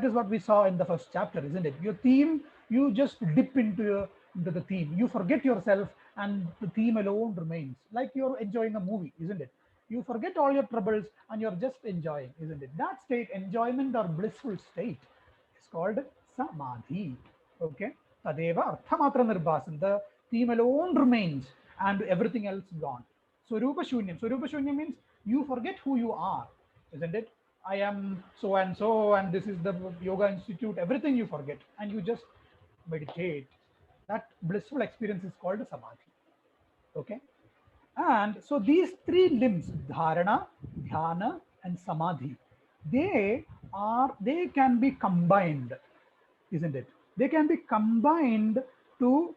is what we saw in the first chapter, isn't it? Your theme, you just dip into the theme. You forget yourself, and the theme alone remains. Like you're enjoying a movie, isn't it? You forget all your troubles and you're just enjoying, isn't it? That state, enjoyment or blissful state, is called samadhi. Okay. Tadeva arthamatra nirbhasam. The theme alone remains and everything else gone. Swarupa Shunyam. Swarupa Shunyam means you forget who you are, isn't it? I am so and so, and this is the Yoga Institute. Everything you forget, and you just meditate. That blissful experience is called samadhi. Okay. And so these three limbs, dharana, dhyana, and samadhi, they can be combined, isn't it? They can be combined to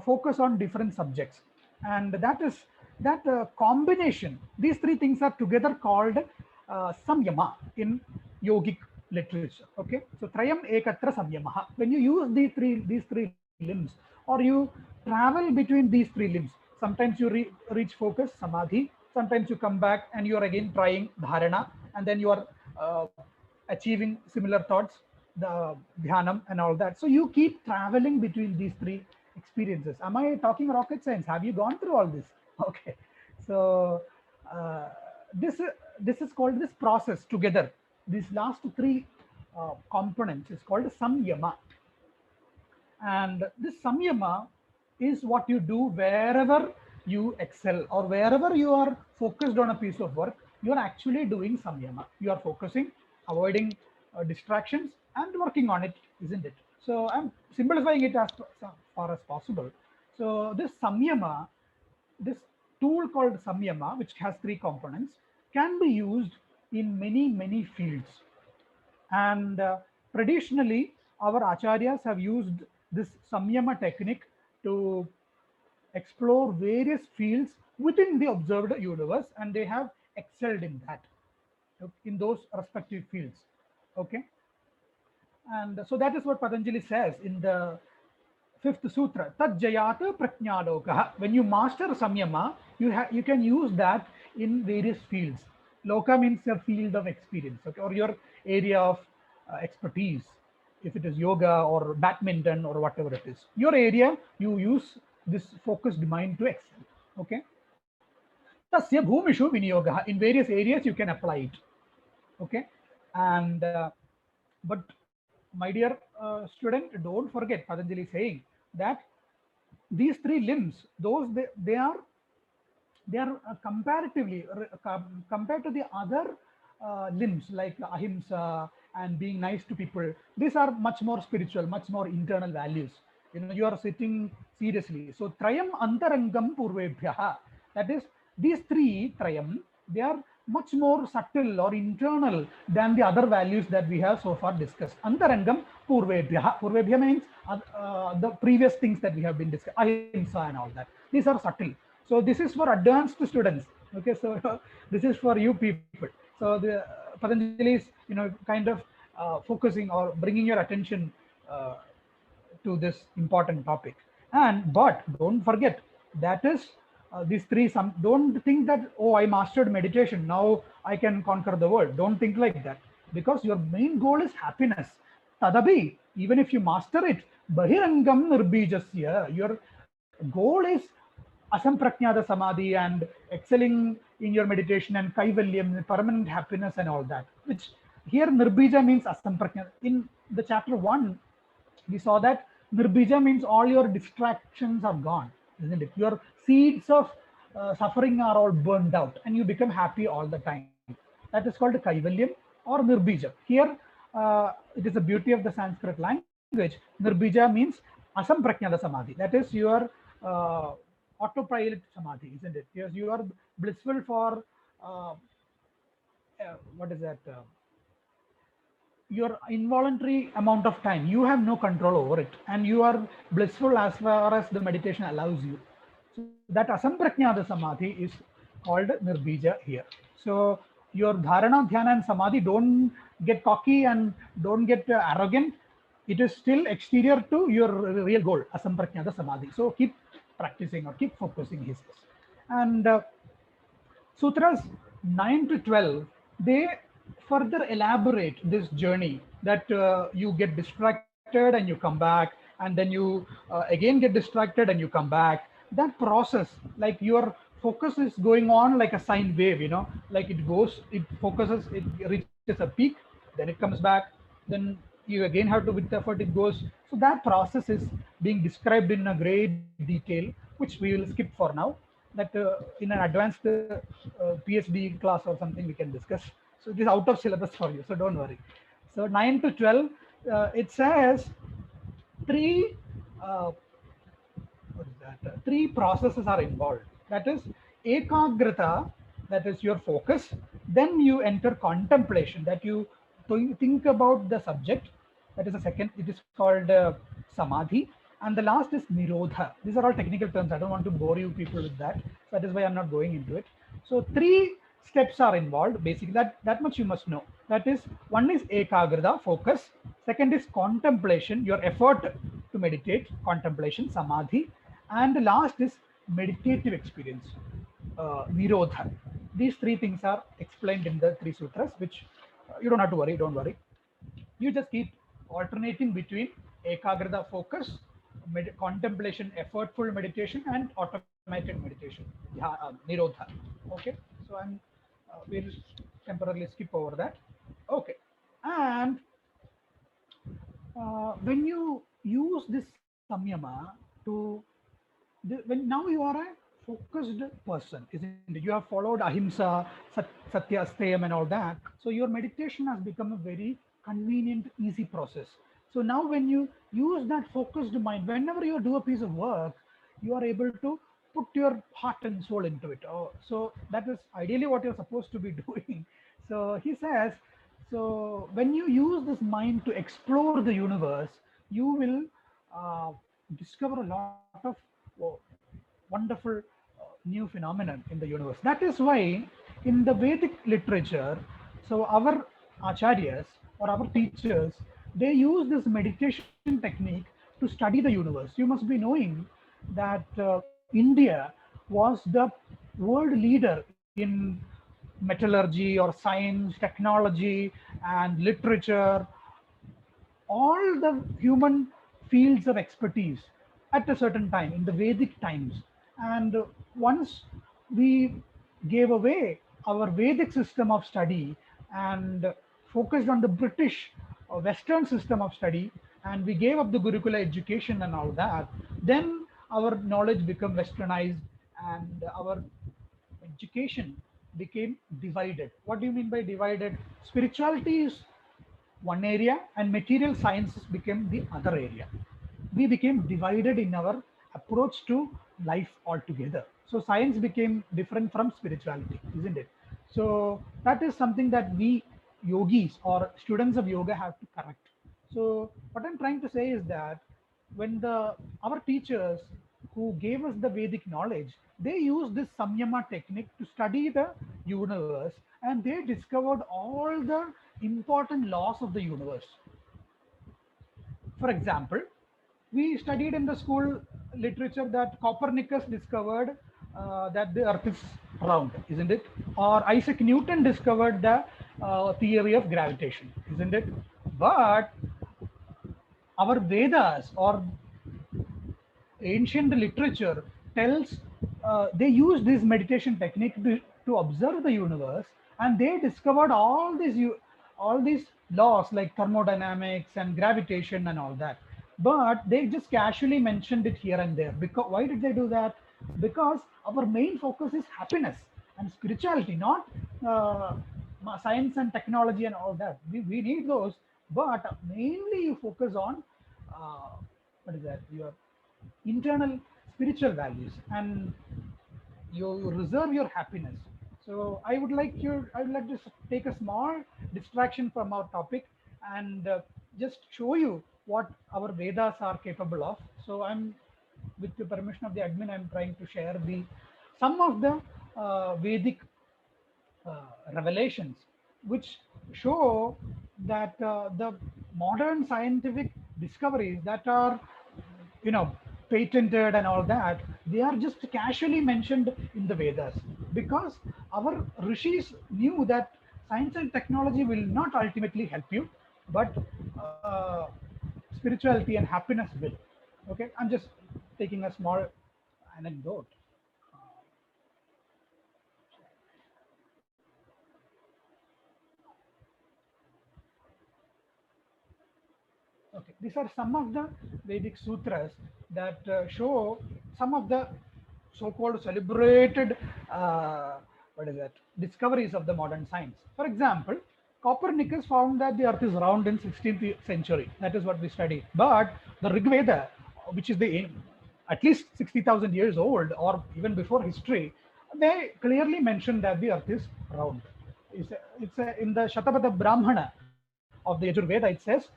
focus on different subjects, and that combination. These three things are together called samyama in yogic literature. Okay, so trayam ekatra samyamaha. When you use these three limbs, or you travel between these three limbs, sometimes you reach focus samadhi, sometimes you come back and you are again trying dharana, and then you are achieving similar thoughts, the dhyanam and all that. So you keep traveling between these three experiences. Am I talking rocket science? Have you gone through all this? Okay. So this is called, this process together, these last three components is called samyama. And this samyama is what you do wherever you excel or wherever you are focused on a piece of work. You are actually doing samyama. You are focusing, avoiding distractions and working on it, isn't it? So I'm simplifying it as far as possible. So this samyama, this tool called samyama, which has three components, can be used in many fields. And traditionally, our acharyas have used this samyama technique to explore various fields within the observed universe, and they have excelled in that, in those respective fields. Okay. And so that is what Patanjali says in the fifth sutra, Tad Jayata Prajnalokaha. When you master samyama, you can use that in various fields. Loka means a field of experience, okay, or your area of expertise. If it is yoga or badminton or whatever it is, your area, you use this focused mind to excel. Okay. Tasya bhumishu viniyogaha. In various areas you can apply it. Okay. And but my dear student, don't forget Patanjali saying that these three limbs, they are comparatively compared to the other limbs like ahimsa and being nice to people, these are much more spiritual, much more internal values. You know, you are sitting seriously. So trayam antarangam purvebhyaha, that is, these three trayam, they are much more subtle or internal than the other values that we have so far discussed. Antarangam purvebhyaha. Purvebhya means the previous things that we have been discussed, ahimsa and all that. These are subtle. So this is for advanced students. Okay, so this is for you people. So the Patanjali is, kind of focusing or bringing your attention to this important topic. But don't forget, that is these three. Don't think that, oh, I mastered meditation, now I can conquer the world. Don't think like that, because your main goal is happiness. Tadapi, even if you master it, bahirangam nirbijasya, your goal is asampraknyata samadhi and excelling in your meditation and kaivalyam, permanent happiness and all that, which here nirbija means asampraknyata. In the chapter 1, we saw that nirbija means all your distractions are gone, isn't it? Your seeds of suffering are all burned out and you become happy all the time. That is called kaivalyam or nirbija. Here it is the beauty of the Sanskrit language. Nirbija means asampraknyata samadhi. That is your autopilot samadhi, isn't it? Yes, you are blissful for what is that? Your involuntary amount of time. You have no control over it, and you are blissful as far as the meditation allows you. So that asampragnata samadhi is called nirbija here. So your dharana, dhyana, and samadhi don't get cocky and don't get arrogant. It is still exterior to your real goal, asampragnata samadhi. So keep practicing or keep focusing, he says. And Sutras 9 to 12, they further elaborate this journey that you get distracted and you come back, and then you again get distracted and you come back. That process, like your focus is going on like a sine wave, like it goes, it focuses, it reaches a peak, then it comes back, then you again have to, with effort, it goes. So that process is being described in a great detail, which we will skip for now. That in an advanced PhD class or something we can discuss. So it is out of syllabus for you, so don't worry. So 9 to 12, it says three, what is that? Three processes are involved. That is ekagrata, that is your focus. Then you enter contemplation, that you think about the subject. That is the second. It is called samadhi. And the last is nirodha. These are all technical terms. I don't want to bore you people with that. So that is why I'm not going into it. So three steps are involved. Basically, that much you must know. That is, one is ekagrata, focus. Second is contemplation, your effort to meditate, contemplation, samadhi. And the last is meditative experience, nirodha. These three things are explained in the three sutras, which you don't have to worry, don't worry. You just keep alternating between ekagrata, focus, contemplation, effortful meditation, and automated meditation, nirodha. Okay, so we'll temporarily skip over that. Okay, and when you use this samyama to when now you are a focused person, isn't it? You have followed ahimsa, satya, asteyam, and all that. So your meditation has become a very convenient, easy process. So now when you use that focused mind, whenever you do a piece of work, you are able to put your heart and soul into it. So that is ideally what you're supposed to be doing. So he says, so when you use this mind to explore the universe, you will discover a lot of wonderful new phenomenon in the universe. That is why in the Vedic literature, so our acharyas or our teachers, they use this meditation technique to study the universe. You must be knowing that India was the world leader in metallurgy or science, technology, and literature, all the human fields of expertise at a certain time in the Vedic times. And once we gave away our Vedic system of study and focused on the British Western system of study, and we gave up the Gurukula education and all that, then our knowledge became westernized and our education became divided. What do you mean by divided? Spirituality is one area and material sciences became the other area. We became divided in our approach to life altogether. So science became different from spirituality, isn't it? So that is something that we yogis or students of yoga have to correct. So what I'm trying to say is that when our teachers who gave us the Vedic knowledge, they used this samyama technique to study the universe, and they discovered all the important laws of the universe. For example, we studied in the school literature that Copernicus discovered that the earth is round, isn't it? Or Isaac Newton discovered the theory of gravitation, isn't it? But our Vedas or ancient literature tells they use this meditation technique to observe the universe, and they discovered all these laws like thermodynamics and gravitation and all that. But they just casually mentioned it here and there. Because why did they do that? Because our main focus is happiness and spirituality, not science and technology and all that. We need those, but mainly you focus on what is that, your internal spiritual values, and you reserve your happiness. So I would like to take a small distraction from our topic and just show you what our Vedas are capable of. So I'm with the permission of the admin, I'm trying to share some of the Vedic revelations, which show that the modern scientific discoveries that are, you know, patented and all that, they are just casually mentioned in the Vedas, because our rishis knew that science and technology will not ultimately help you, but spirituality and happiness will. Okay, I'm just taking a small anecdote. Okay, these are some of the Vedic sutras that show some of the so-called celebrated what is that discoveries of the modern science. For example, Copernicus found that the Earth is round in 16th century. That is what we study. But the Rig Veda, which is at least 60,000 years old, or even before history, they clearly mention that the Earth is round. In the Shatapada Brahmana of the Yajurveda, it says,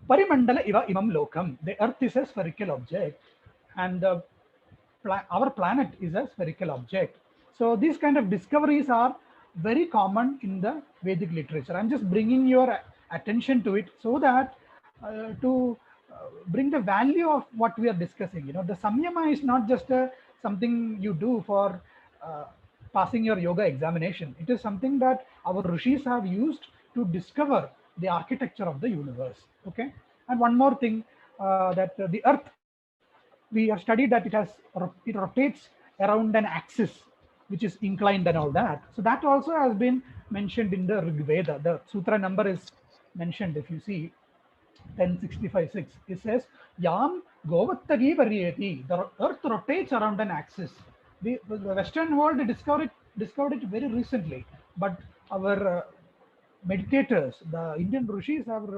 Parimandala iva imam lokam. The Earth is a spherical object, and our planet is a spherical object. So these kind of discoveries are very common in the Vedic literature. I'm just bringing your attention to it so that to bring the value of what we are discussing. You know, the samyama is not just something you do for passing your yoga examination. It is something that our rishis have used to discover the architecture of the universe. Okay, and one more thing, that the Earth, we have studied that it rotates around an axis which is inclined and all that. So that also has been mentioned in the Rig Veda. The sutra number is mentioned, if you see, 1065.6. It says, Yam Govattagi Varyeti. The Earth rotates around an axis. The Western world discovered it very recently, but our meditators, the Indian rishis, have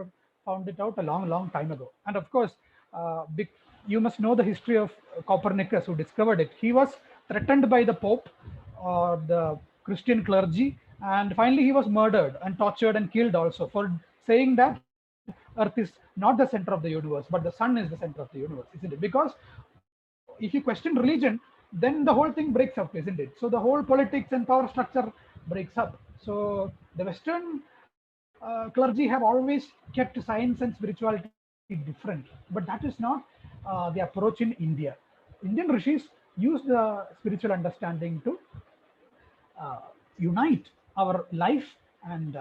found it out a long time ago. And of course, you must know the history of Copernicus, who discovered it. He was threatened by the Pope or the Christian clergy, and finally he was murdered and tortured and killed also for saying that Earth is not the center of the universe, but the sun is the center of the universe, isn't it? Because if you question religion, then the whole thing breaks up, isn't it? So the whole politics and power structure breaks up. So the Western clergy have always kept science and spirituality different, but that is not the approach in India. Indian rishis use the spiritual understanding to unite our life and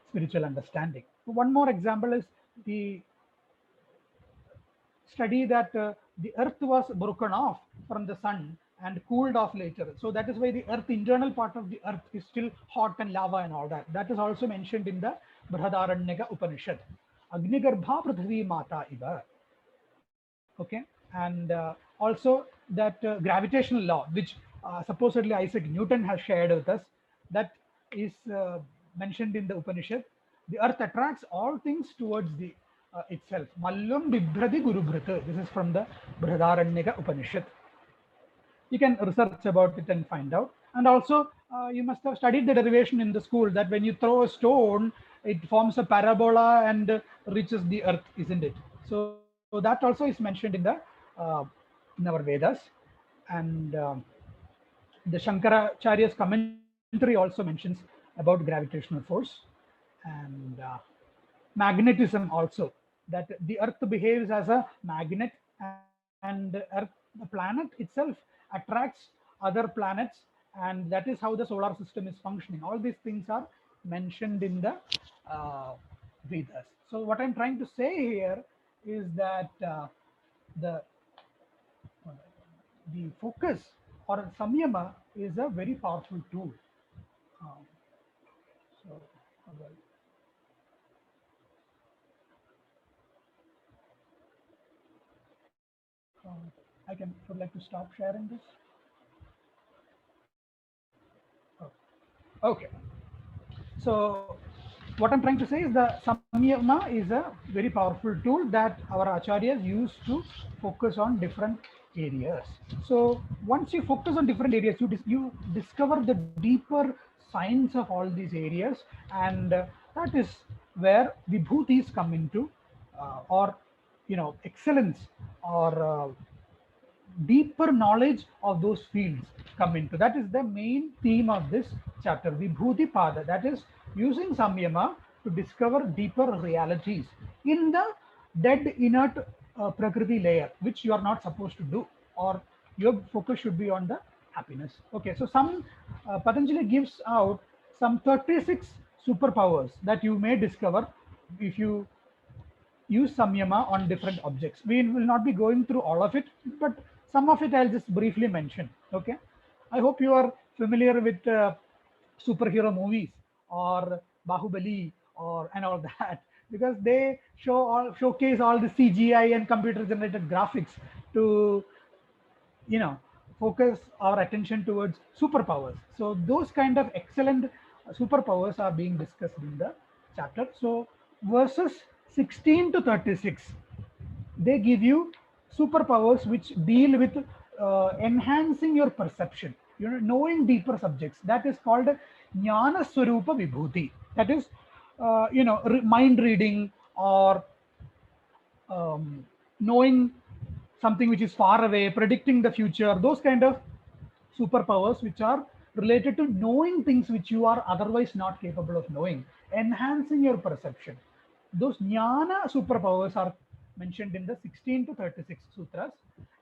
spiritual understanding. One more example is the study that the Earth was broken off from the sun and cooled off later. So that is why the Earth, internal part of the Earth, is still hot and lava and all that. That is also mentioned in the Brihadaranyaka Upanishad. Agnigarbha Prithvi Mata Iva. Okay, and also that gravitational law, which supposedly Isaac Newton has shared with us, that is mentioned in the Upanishad. The Earth attracts all things towards the itself. Mallum Bibhrati Guru Bhrata. This is from the Brihadaranyaka Upanishad. You can research about it and find out. And also, you must have studied the derivation in the school that when you throw a stone, it forms a parabola and reaches the Earth, isn't it? So that also is mentioned in our Vedas. And the Shankaracharya's commentary also mentions about gravitational force and magnetism also, that the Earth behaves as a magnet, and the planet itself attracts other planets, and that is how the solar system is functioning. All these things are mentioned in the Vedas. So what I'm trying to say here is that the focus or samyama is a very powerful tool. So would like to stop sharing this. Okay. So what I'm trying to say is the samyama is a very powerful tool that our acharyas use to focus on different areas. So once you focus on different areas, you discover the deeper science of all these areas, and that is where vibhutis come into, or excellence, or deeper knowledge of those fields come into. That is the main theme of this chapter, Vibhuti Pada. That is using Samyama to discover deeper realities in the dead inert Prakriti layer, which you are not supposed to do, or your focus should be on the happiness. Okay, so some Patanjali gives out some 36 superpowers that you may discover if you use samyama on different objects. We will not be going through all of it, but some of it I'll just briefly mention. Okay, I hope you are familiar with superhero movies or Bahubali or and all that, because they showcase all the CGI and computer generated graphics to, you know, focus our attention towards superpowers. So those kind of excellent superpowers are being discussed in the chapter. So verses 16 to 36, they give you superpowers which deal with enhancing your perception, you know, knowing deeper subjects. That is called jnana swarupa vibhuti. That is you know, mind reading, or knowing something which is far away, predicting the future, those kind of superpowers which are related to knowing things which you are otherwise not capable of knowing, enhancing your perception. Those jnana superpowers are mentioned in the 16 to 36 sutras,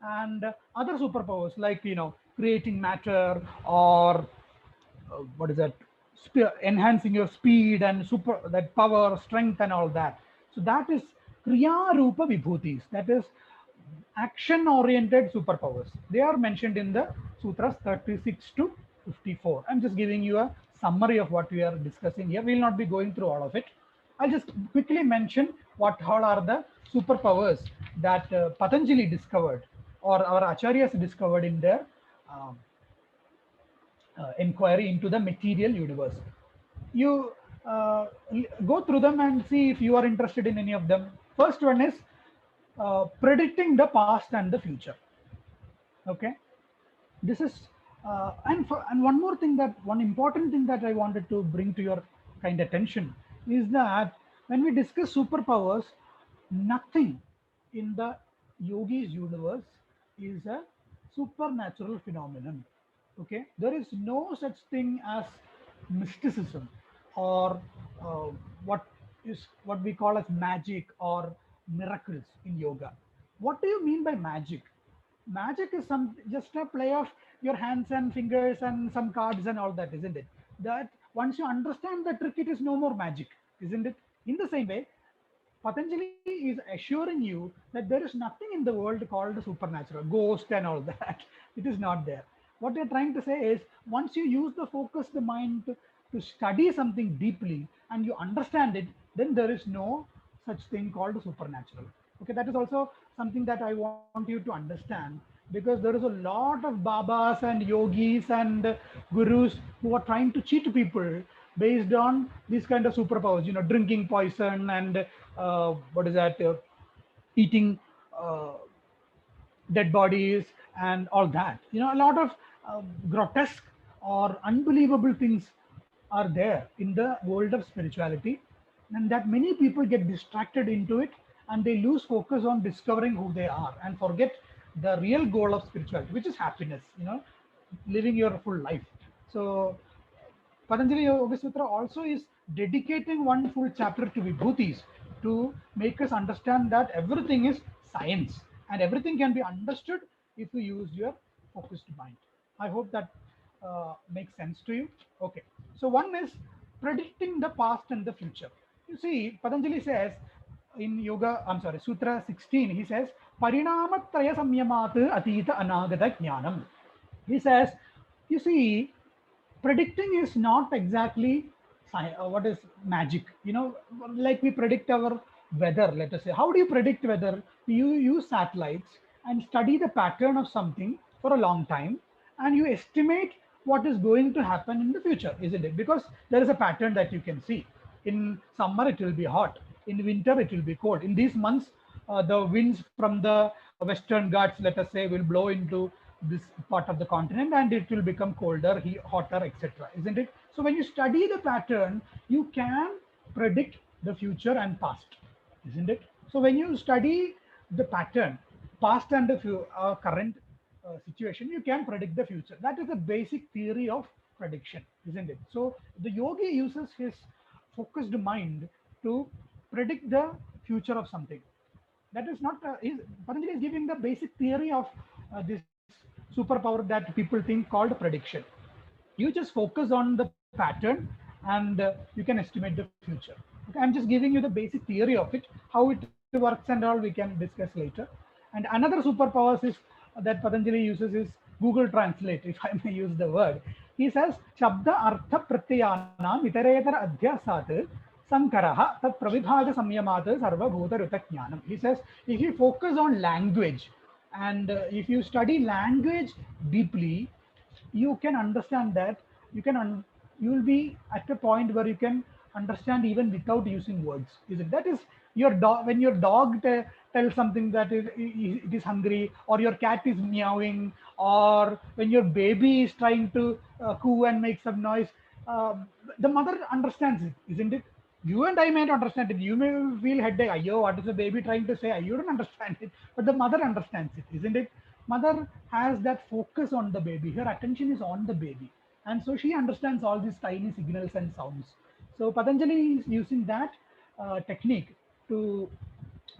and other superpowers like, you know, creating matter, or what is that, enhancing your speed and super that power, strength, and all that. So that is kriya rupa vibhutis. That is action oriented superpowers. They are mentioned in the sutras 36 to 54. I'm just giving you a summary of what we are discussing here. We will not be going through all of it. I'll just quickly mention what all are the superpowers that Patanjali discovered, or our acharyas discovered in their um, inquiry into the material universe. You go through them and see if you are interested in any of them. First one is predicting the past and the future. Okay, this is and one more thing, that one important thing that I wanted to bring to your kind attention is that when we discuss superpowers, nothing in the yogi's universe is a supernatural phenomenon. Okay, there is no such thing as mysticism, or uh, what we call as magic or miracles in yoga. What do you mean by magic? Magic is some just a play of your hands and fingers and some cards and all that, isn't it? That once you understand the trick, it is no more magic, isn't it? In the same way, Patanjali is assuring you that there is nothing in the world called supernatural, ghost and all that. It is not there. What they're trying to say is, once you use the focus, the mind to study something deeply and you understand it, then there is no such thing called supernatural. Okay, that is also something that I want you to understand, because there is a lot of babas and yogis and gurus who are trying to cheat people based on these kind of superpowers, you know, drinking poison and what is that, eating uh, dead bodies and all that. You know, a lot of grotesque or unbelievable things are there in the world of spirituality, and that many people get distracted into it, and they lose focus on discovering who they are and forget the real goal of spirituality, which is happiness, you know, living your full life. So Patanjali Yoga Sutra also is dedicating one full chapter to vibhutis, to make us understand that everything is science and everything can be understood if you use your focused mind. I hope that makes sense to you. Okay, so one is predicting the past and the future. You see, Patanjali says in Sutra 16, he says, Parinamatraya samyamat atita anagata jnanam. He says, you see, predicting is not exactly what is magic, you know, like we predict our weather. Let us say, how do you predict weather? You use satellites and study the pattern of something for a long time, and you estimate what is going to happen in the future, isn't it? Because there is a pattern that you can see. In summer it will be hot, in winter it will be cold. In these months the winds from the western ghats, let us say, will blow into this part of the continent, and it will become colder, hotter, etc., isn't it? So when you study the pattern, you can predict the future and past, isn't it? So when you study the pattern, past and the current, situation, you can predict the future. That is the basic theory of prediction, isn't it? So the yogi uses his focused mind to predict the future of something. That is not, Patanjali is giving the basic theory of this superpower that people think called prediction. You just focus on the pattern and you can estimate the future. Okay, I'm just giving you the basic theory of it. How it works and all we can discuss later. And another superpowers is that Patanjali uses is Google Translate, if I may use the word. He says shabda artha pratyayanam iteretara adhyasat sankaraha tat pravibhaga samyamat sarva bhuta ruta jnanam. He says if you focus on language and if you study language deeply, you can understand that you will be at a point where you can understand even without using words. Is it that is your dog when your dog tells something that it is hungry, or your cat is meowing, or when your baby is trying to coo and make some noise, uh, the mother understands it, isn't it? You and I may not understand it. You may feel headache. Yo, what is the baby trying to say? You don't understand it, but the mother understands it, isn't it? Mother has that focus on the baby. Her attention is on the baby, and so she understands all these tiny signals and sounds. So Patanjali is using that technique to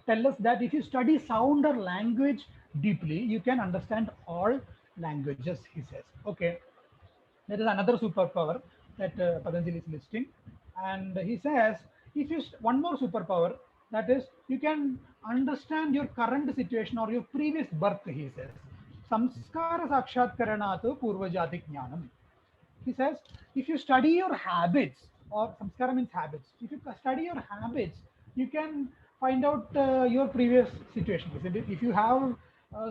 tell us that if you study sound or language deeply, you can understand all languages. He says, okay. There is another superpower that Patanjali is listing, and he says, if you one more superpower, that is, you can understand your current situation or your previous birth. He says, samskara sakshatkaranatu purvajati jnanam. He says, if you study your habits, or samskara means habits, if you study your habits, you can find out your previous situation, isn't it? If you have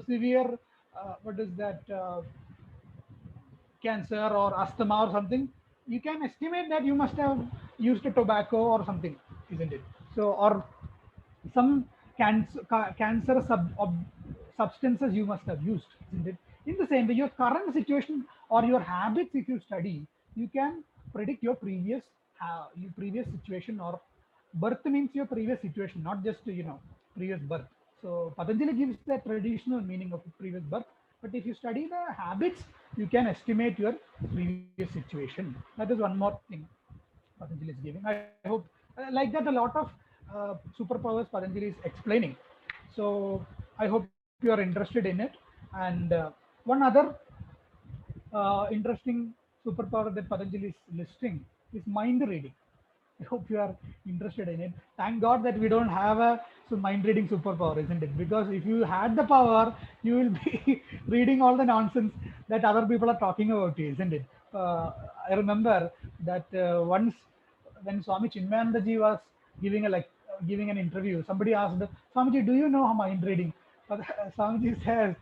severe, what is that? Cancer or asthma or something, you can estimate that you must have used a tobacco or something, isn't it? So, or some cancer substances you must have used, isn't it? In the same way, your current situation or your habits, if you study, you can predict your previous situation, or birth means your previous situation, not just previous birth. So Patanjali gives the traditional meaning of previous birth, but if you study the habits, you can estimate your previous situation. That is one more thing Patanjali is giving. I hope like that a lot of superpowers Patanjali is explaining. So I hope you are interested in it. And one other interesting superpower that Patanjali is listing is mind reading. I hope you are interested in it. Thank God that we don't have a mind reading superpower, isn't it? Because if you had the power, you will be reading all the nonsense that other people are talking about you, isn't it? I remember that once when Swami Chinmayananda ji was giving giving an interview, somebody asked, Swamiji, do you know how mind reading? But Swamiji says,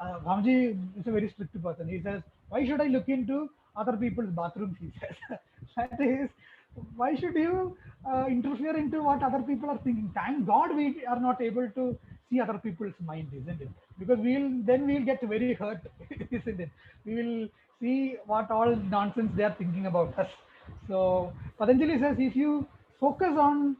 Swamiji is a very strict person. He says, why should I look into other people's bathrooms? He says, that is, why should you interfere into what other people are thinking? Thank God we are not able to see other people's mind, isn't it? Because we'll get very hurt, isn't it? We will see what all nonsense they are thinking about us. So Patanjali says if you focus on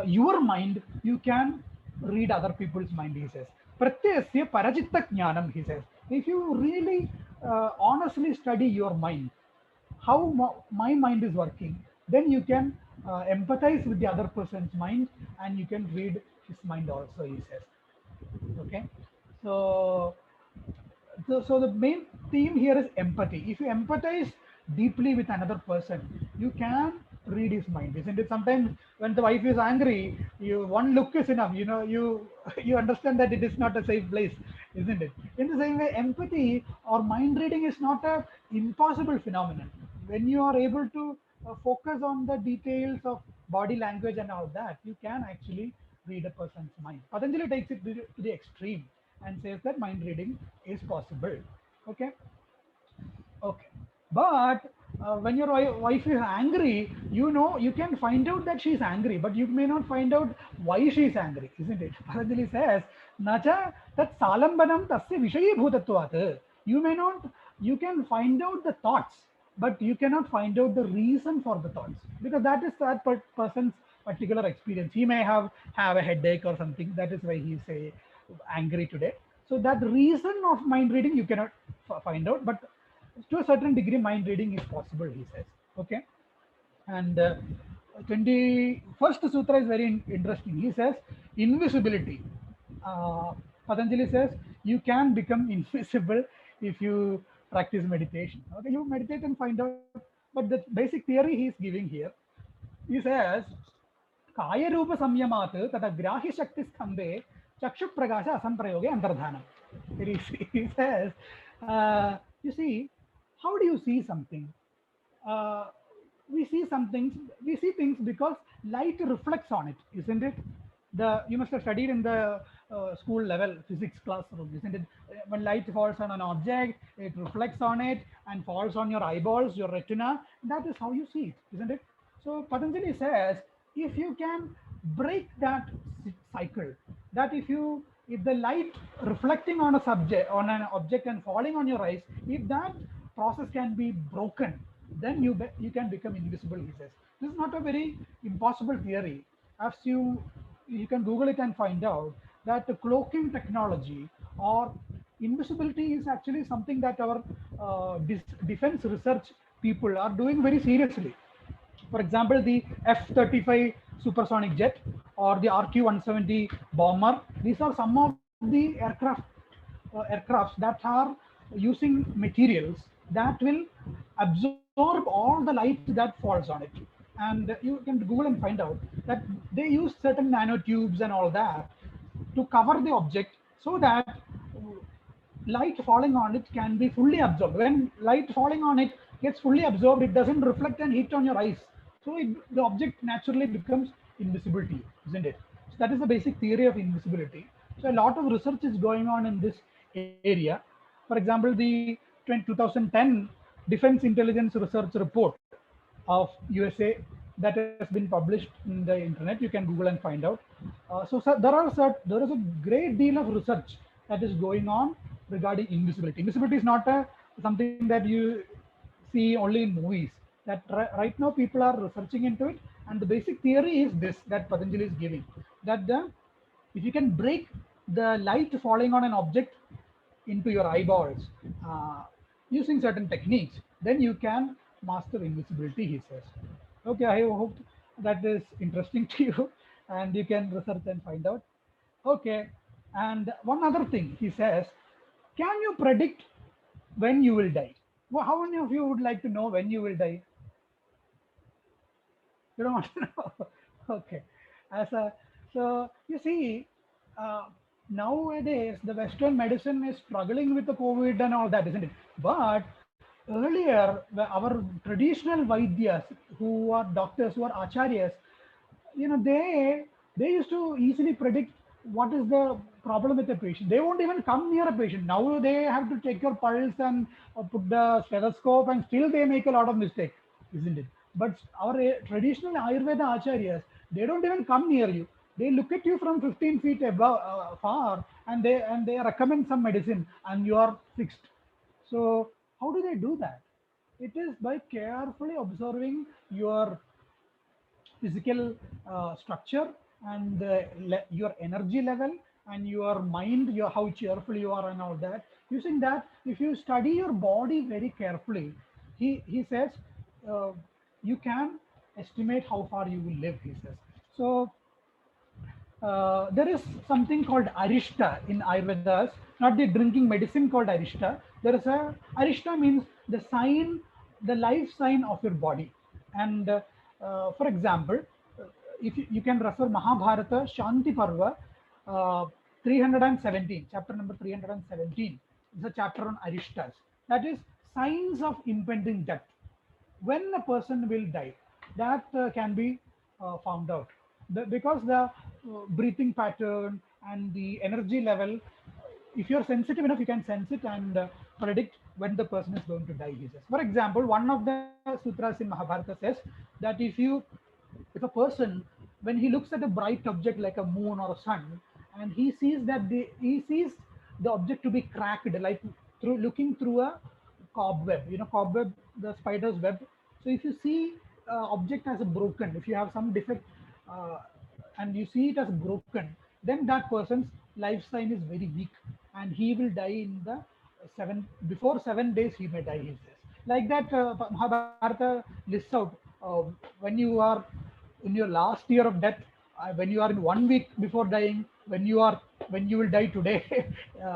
your mind, you can read other people's mind. He says, Pratyasya parachitta jnanam. He says, if you really honestly study your mind, how my mind is working, then you can empathize with the other person's mind and you can read his mind also, he says. Okay. So, so the main theme here is empathy. If you empathize deeply with another person, you can read his mind, isn't it? Sometimes when the wife is angry, one look is enough. You understand that it is not a safe place, isn't it? In the same way, empathy or mind reading is not a impossible phenomenon. When you are able to focus on the details of body language and all that, you can actually read a person's mind. Patanjali takes it to the extreme and says that mind reading is possible. Okay. Okay. But when your wife is angry, you can find out that she's angry, but you may not find out why she's angry, isn't it? Patanjali says, Nacha tat salambanam tasya vishayi bhutatvat. You may not, you can find out the thoughts, but you cannot find out the reason for the thoughts, because that is that person's particular experience. He may have a headache or something. That is why he's angry today. So that reason of mind reading you cannot find out, but to a certain degree, mind reading is possible, he says. Okay, and 21st sutra is very interesting. He says invisibility. Uh, Patanjali says you can become invisible if you practice meditation. Okay, you meditate and find out, but the basic theory he is giving here. He says काय रूप संयमात् तथा ग्राह्य शक्ति स्तंभे चक्षु प्रकाश असंप्रयोगे अंतर्धानम. He says, you see, how do you see something? Uh, we see things because light reflects on it, isn't it? You must have studied in the school level physics classroom, isn't it? When light falls on an object, it reflects on it and falls on your eyeballs, your retina. That is how you see it, isn't it? So Patanjali says, if you can break that cycle, that if the light reflecting on a subject, on an object and falling on your eyes, if that process can be broken, then you can become invisible, he says. This is not a very impossible theory. As you can Google it and find out that the cloaking technology or invisibility is actually something that our defense research people are doing very seriously. For example, the F-35 supersonic jet or the RQ-170 bomber, these are some of the aircrafts that are using materials that will absorb all the light that falls on it. And you can Google and find out that they use certain nanotubes and all that to cover the object so that light falling on it can be fully absorbed. When light falling on it gets fully absorbed, it doesn't reflect and hit on your eyes. So the object naturally becomes invisible to you, isn't it? So that is the basic theory of invisibility. So a lot of research is going on in this area. For example, the 2010 Defense Intelligence Research Report of USA that has been published in the internet. You can Google and find out. There is a great deal of research that is going on regarding invisibility. Invisibility is not something that you see only in movies. That right now people are researching into it, and the basic theory is this that Patanjali is giving, that if you can break the light falling on an object into your eyeballs using certain techniques, then you can master invisibility, he says. Okay, I hope that is interesting to you and you can research and find out. Okay, and one other thing he says, can you predict when you will die? Well, how many of you would like to know when you will die? You don't want to know? Okay. So you see, nowadays the Western medicine is struggling with the COVID and all that, isn't it? But earlier, our traditional Vaidyas, who are doctors, who are acharyas, they used to easily predict what is the problem with the patient. They won't even come near a patient. Now they have to take your pulse and put the stethoscope, and still they make a lot of mistakes, isn't it? But our traditional Ayurveda acharyas, they don't even come near you. They look at you from 15 feet above, far, and they recommend some medicine, and you are fixed. So how do they do that? It is by carefully observing your physical structure and your energy level and your mind, how cheerful you are and all that. Using that, if you study your body very carefully, he says you can estimate how far you will live, he says. So there is something called Arishta in Ayurvedas, not the drinking medicine called Arishta. There is Arishta means the sign, the life sign of your body. And for example, if you can refer Mahabharata Shanti Parva 317, chapter number 317 is a chapter on Arishtas. That is signs of impending death. When a person will die, that can be found out. Because the breathing pattern and the energy level, if you're sensitive enough, you can sense it and predict when the person is going to die, he says. For example, one of the sutras in Mahabharata says that if a person, when he looks at a bright object like a moon or a sun, and he sees the object to be cracked, like looking through a cobweb, cobweb, the spider's web. So if you see object as a broken, if you have some defect and you see it as broken, then that person's life sign is very weak. and he will die in the before 7 days he may die, he says. Like that, Mahabharata lists out when you are in your last year of death, when you are in 1 week before dying, when you will die today.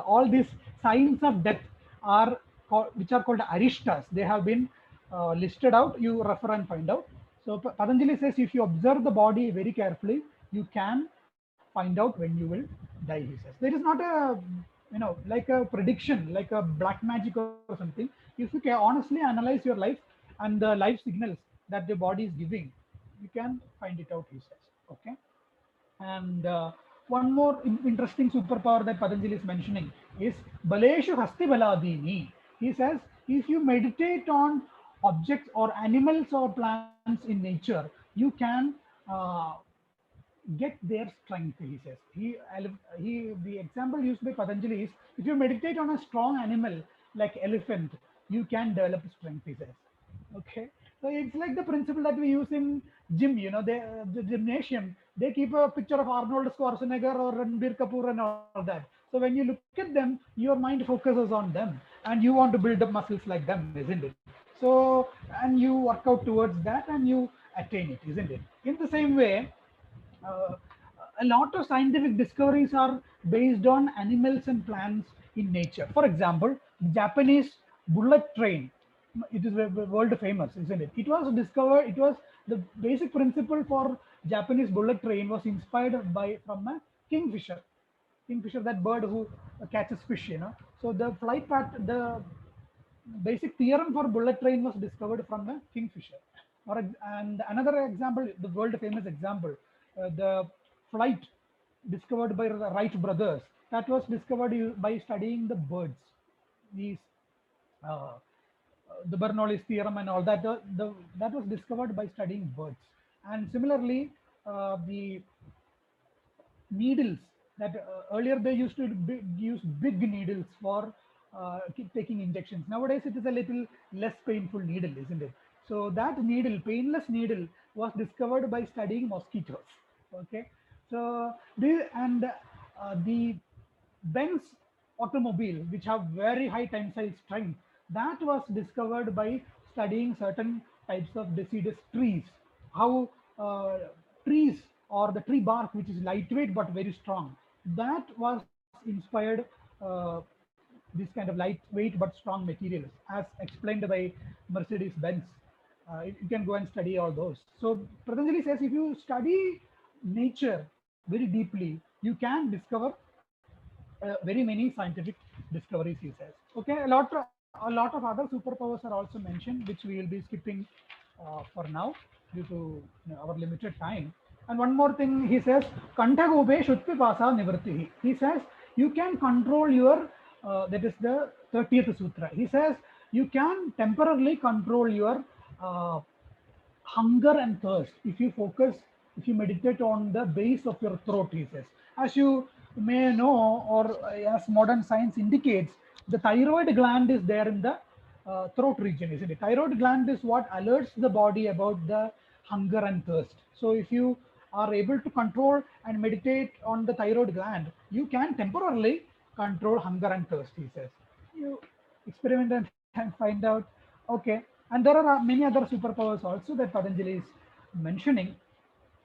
All these signs of death are which are called arishtas. They have been listed out. You refer and find out. So Patanjali says if you observe the body very carefully, you can find out when you will die, he says. There is not a, like a prediction, like a black magic or something. If you can honestly analyze your life and the life signals that the body is giving, you can find it out, he says. Okay. And one more interesting superpower that Patanjali is mentioning is Baleshu Hasti Baladini. He says if you meditate on objects or animals or plants in nature, you can uh, get their strength, he says. The example used by Patanjali is if you meditate on a strong animal like elephant, you can develop strength, he says. Okay, so it's like the principle that we use in gym. The gymnasium, they keep a picture of Arnold Schwarzenegger or Ranbir Kapoor and all that. So when you look at them, your mind focuses on them, and you want to build up muscles like them, isn't it? So, and you work out towards that and you attain it, isn't it? In the same way, uh, a lot of scientific discoveries are based on animals and plants in nature. For example, Japanese bullet train, it is world famous, isn't it? It was discovered, it was the basic principle for Japanese bullet train was inspired by from a kingfisher. Kingfisher, that bird who catches fish. So the the basic theorem for bullet train was discovered from the kingfisher. And another example, the world famous example, the flight discovered by the Wright brothers, that was discovered by studying the birds. These uh, the Bernoulli's theorem and all that, that was discovered by studying birds. And similarly, the needles that earlier they used to use big needles for taking injections. Nowadays it is a little less painful needle, isn't it? So that needle, painless needle, was discovered by studying mosquitoes. Okay, so the Benz automobile, which have very high tensile strength, that was discovered by studying certain types of deciduous trees. How trees or the tree bark, which is lightweight but very strong, that was inspired these kind of lightweight but strong materials, as explained by Mercedes-Benz. You can go and study all those. So Patanjali says if you study nature very deeply, you can discover very many scientific discoveries, he says. Okay, a lot of other superpowers are also mentioned, which we will be skipping for now due to our limited time. And one more thing, he says, Kantagope Shutpi Pasa Nivrtihi. He says you can control your, that is the 30th sutra. He says you can temporarily control your hunger and thirst if you focus, if you meditate on the base of your throat, he says. As you may know, or as modern science indicates, the thyroid gland is there in the throat region, isn't it? Thyroid gland is what alerts the body about the hunger and thirst. So if you are able to control and meditate on the thyroid gland, you can temporarily control hunger and thirst, he says. You experiment and find out. Okay, and there are many other superpowers also that Patanjali is mentioning.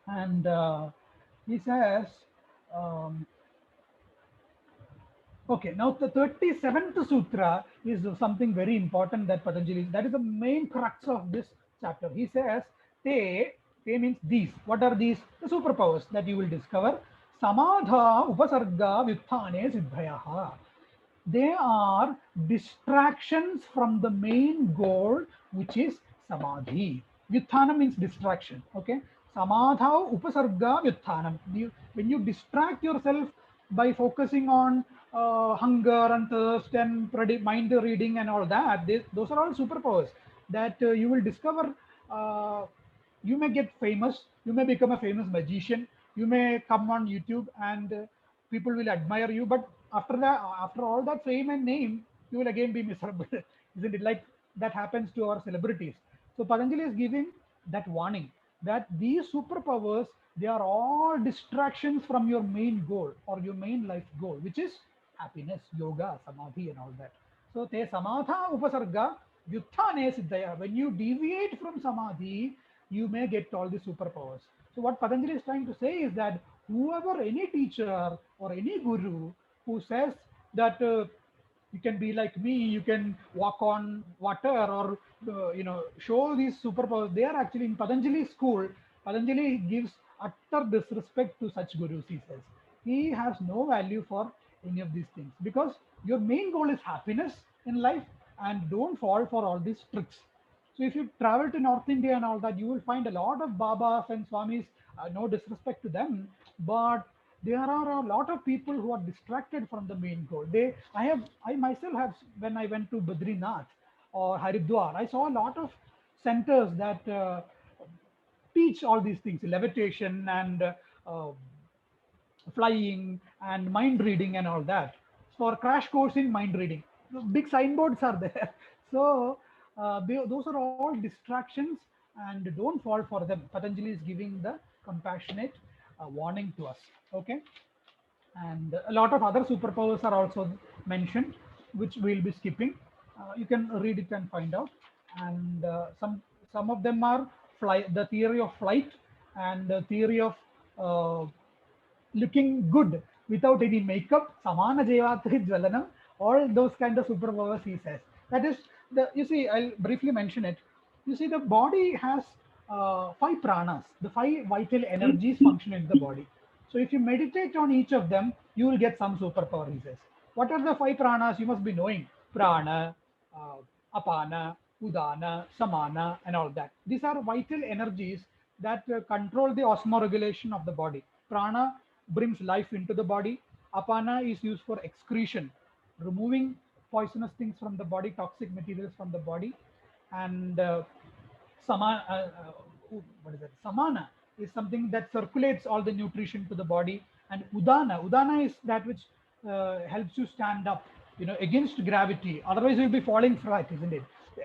And he says, um, okay, now the 37th sutra is something very important that Patanjali, that is the main crux of this chapter. He says, te means these. What are these? The superpowers that you will discover. Samadha upasarga vyuthane siddhayaha. They are distractions from the main goal, which is samadhi. Vyuthana means distraction. Okay, samadha upasarga vyuthanam. When you distract yourself by focusing on hunger and thirst and mind reading and all that, those are all superpowers that you will discover. You may get famous, you may become a famous magician, you may come on YouTube and people will admire you, but after that, after all that fame and name, you will again be miserable. Isn't it? Like that happens to our celebrities. So Patanjali is giving that warning that these superpowers, they are all distractions from your main goal or your main life goal, which is happiness, yoga, samadhi, and all that. So te samadha upasarga yuthane siddhaya. When you deviate from samadhi, you may get all the superpowers. So what Patanjali is trying to say is that whoever, any teacher or any guru who says that you can be like me, you can walk on water, or show these superpowers, they are actually in Patanjali school. Patanjali gives utter disrespect to such gurus. He says he has no value for any of these things, because your main goal is happiness in life, and don't fall for all these tricks. So if you travel to North India and all that, you will find a lot of Babas and Swamis. No disrespect to them, but there are a lot of people who are distracted from the main goal. I myself have, when I went to Badrinath or Haridwar, I saw a lot of centers that teach all these things, levitation and flying and mind reading and all that, for crash course in mind reading. Big signboards are there. So those are all distractions, and don't fall for them. Patanjali is giving the compassionate warning to us. Okay. And a lot of other superpowers are also mentioned, which we'll be skipping. You can read it and find out. And some of them are flight, the theory of flight, and the theory of uh, looking good without any makeup, samana jevatri jwalanam, all those kind of superpowers he says. That is the, you see, I'll briefly mention it. You see, the body has five pranas, the five vital energies function in the body. So if you meditate on each of them, you will get some superpower, he says. What are the five pranas? You must be knowing. Prana, uh, apana, udana, samana, and all that. These are vital energies that control the osmoregulation of the body. Prana brings life into the body. Apana is used for excretion, removing poisonous things from the body, toxic materials from the body. And what is that? Samana is something that circulates all the nutrition to the body. And udana is that which helps you stand up, against gravity. Otherwise, you'll be falling flat, isn't it?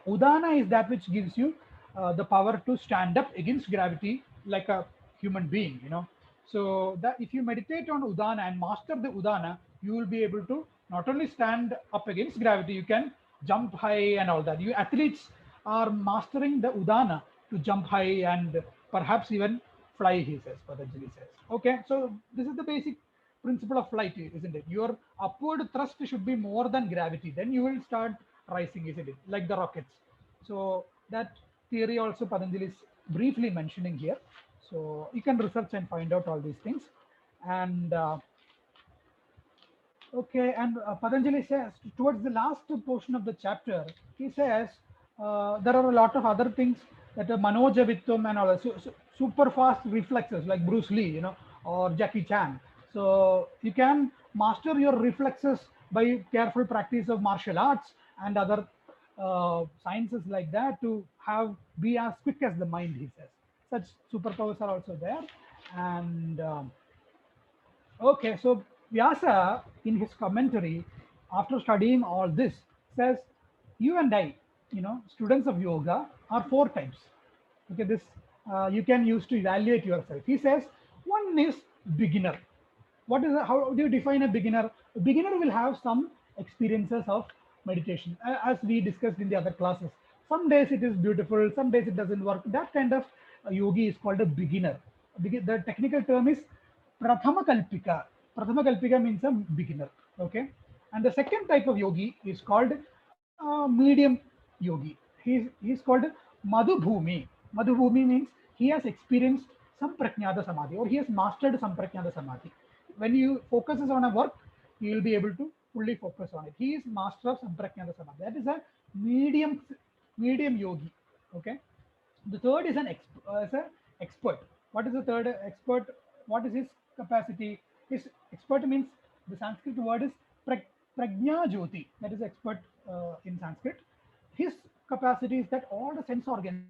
Udana is that which gives you the power to stand up against gravity like a human being. So that if you meditate on udana and master the udana, you will be able to not only stand up against gravity, you can jump high and all that. You athletes are mastering the udana to jump high and perhaps even fly, he says, Patanjali says. Okay, so this is the basic principle of flight, isn't it? Your upward thrust should be more than gravity. Then you will start rising, isn't it? Like the rockets. So that theory also Patanjali is briefly mentioning here. So you can research and find out all these things. And okay, and Patanjali says towards the last portion of the chapter, he says there are a lot of other things that are Manoja Vittam and all that. So super fast reflexes like Bruce Lee, or Jackie Chan. So you can master your reflexes by careful practice of martial arts and other sciences like that to be as quick as the mind, he says. Such superpowers are also there. And okay, so Vyasa, in his commentary, after studying all this, says, you and I, students of yoga, are four types. Okay, this you can use to evaluate yourself. He says, one is beginner. How do you define a beginner? A beginner will have some experiences of meditation, as we discussed in the other classes. Some days it is beautiful, some days it doesn't work. That kind of yogi is called a beginner. The technical term is Prathama Kalpika. Prathama Kalpika means a beginner. Okay. And the second type of yogi is called medium yogi. He's called Madhubhumi. Madhubhumi means he has experienced some Prajnata Samadhi, or he has mastered some Prajnata Samadhi. When you focuses on a work, you will be able to fully focus on it. He is master of Sampragnata Samadhi. That is a medium yogi. Okay. The third is an expert. What is the third expert? What is his capacity? His expert means, the Sanskrit word is prajna jyoti. That is expert in Sanskrit. His capacity is that all the sense organs,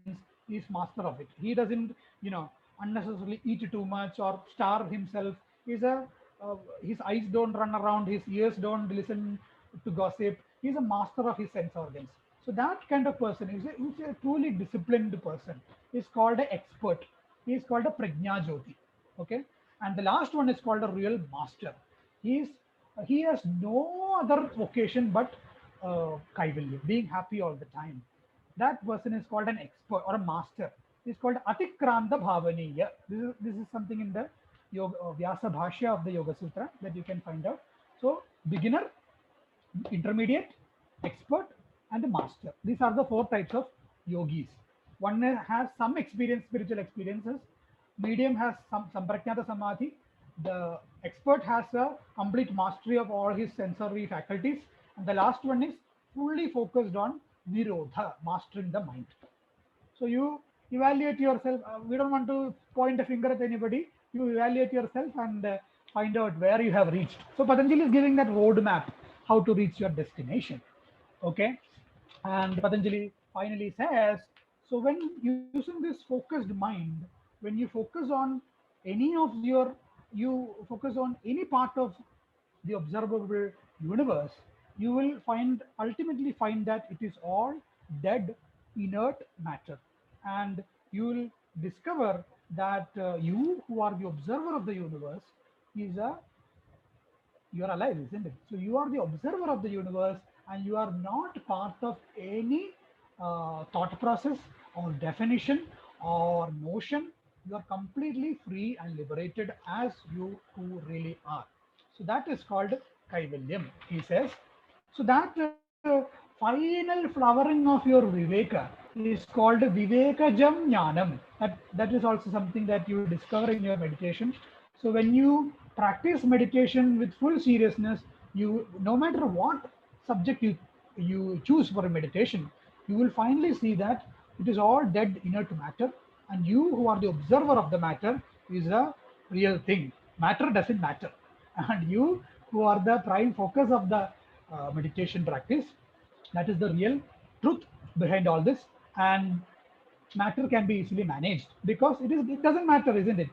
he is master of it. He doesn't, unnecessarily eat too much or starve himself. His eyes don't run around, his ears don't listen to gossip. He's a master of his sense organs. So that kind of person is a truly disciplined person. Is called an expert. He is called a prajna jyoti. Okay. And the last one is called a real master. He is he has no other vocation but kaivalya, being happy all the time. That person is called an expert or a master. He's called Atikranta Bhavaniya. This is something in the yoga, Vyasa Bhashya of the Yoga Sutra that you can find out. So beginner, intermediate, expert, and a master. These are the four types of yogis. One has some experience, spiritual experiences. Medium has some Sampragnata Samadhi. The expert has a complete mastery of all his sensory faculties. And the last one is fully focused on Nirodha, mastering the mind. So you evaluate yourself. We don't want to point a finger at anybody. You evaluate yourself and find out where you have reached. So Patanjali is giving that roadmap how to reach your destination. Okay, and Patanjali finally says, so when using this focused mind, when you focus on any of your, you focus on any part of the observable universe, you will find ultimately find that it is all dead inert matter, and you will discover that you who are the observer of the universe is a, you are alive, isn't it? So you are the observer of the universe, and you are not part of any thought process or definition or notion. You are completely free and liberated as you who really are. So that is called kaivalyam, he says. So that final flowering of your viveka is called vivekajam jnanam. That is also something that you discover in your meditation. So when you practice meditation with full seriousness, you, no matter what subject you choose for a meditation, you will finally see that it is all dead inert matter, and you who are the observer of the matter is a real thing. Matter doesn't matter, and you who are the prime focus of the meditation practice, that is the real truth behind all this. And matter can be easily managed because it doesn't matter, isn't it?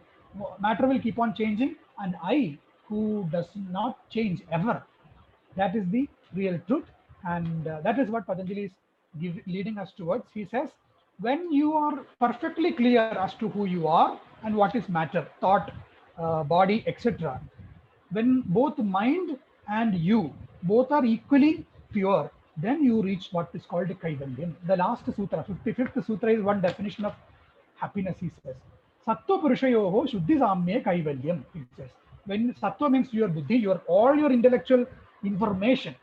Matter will keep on changing, and I who does not change ever, that is the real truth. And that is what Patanjali is leading us towards. He says, when you are perfectly clear as to who you are and what is matter, thought, body, etc., when both mind and you both are equally pure, then you reach what is called Kaivalyam. The last sutra, 55th sutra, is one definition of happiness, he says. Sattva Purushayoho Shuddhi Samye Kaivalyam, he says. When Sattva means your buddhi, your all your intellectual information,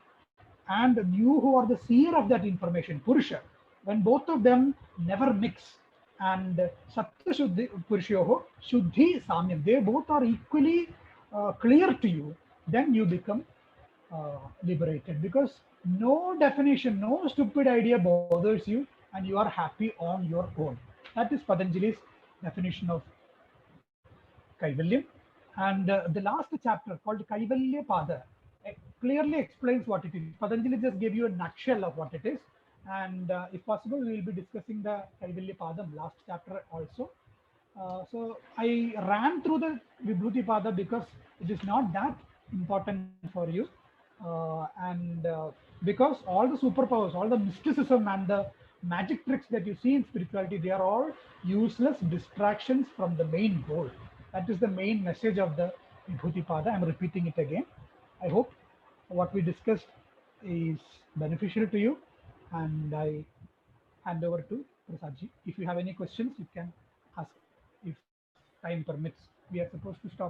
and you who are the seer of that information, Purusha, when both of them never mix, and Sattva Shuddhi Purushayoho Shuddhi Samyam, they both are equally clear to you, then you become liberated, because no definition, no stupid idea bothers you, and you are happy on your own. That is Patanjali's definition of Kaivalya. And the last chapter called Kaivalya Pada clearly explains what it is. Patanjali just gave you a nutshell of what it is. And if possible, we will be discussing the Kaivalya Padam last chapter also. So I ran through the Vibhuti Pada because it is not that important for you. And because all the superpowers, all the mysticism and the magic tricks that you see in spirituality, they are all useless distractions from the main goal. That is the main message of the Vibhuti Pada. I'm repeating it again. I hope what we discussed is beneficial to you, and I hand over to Prasadji. If you have any questions, you can ask if time permits. We are supposed to stop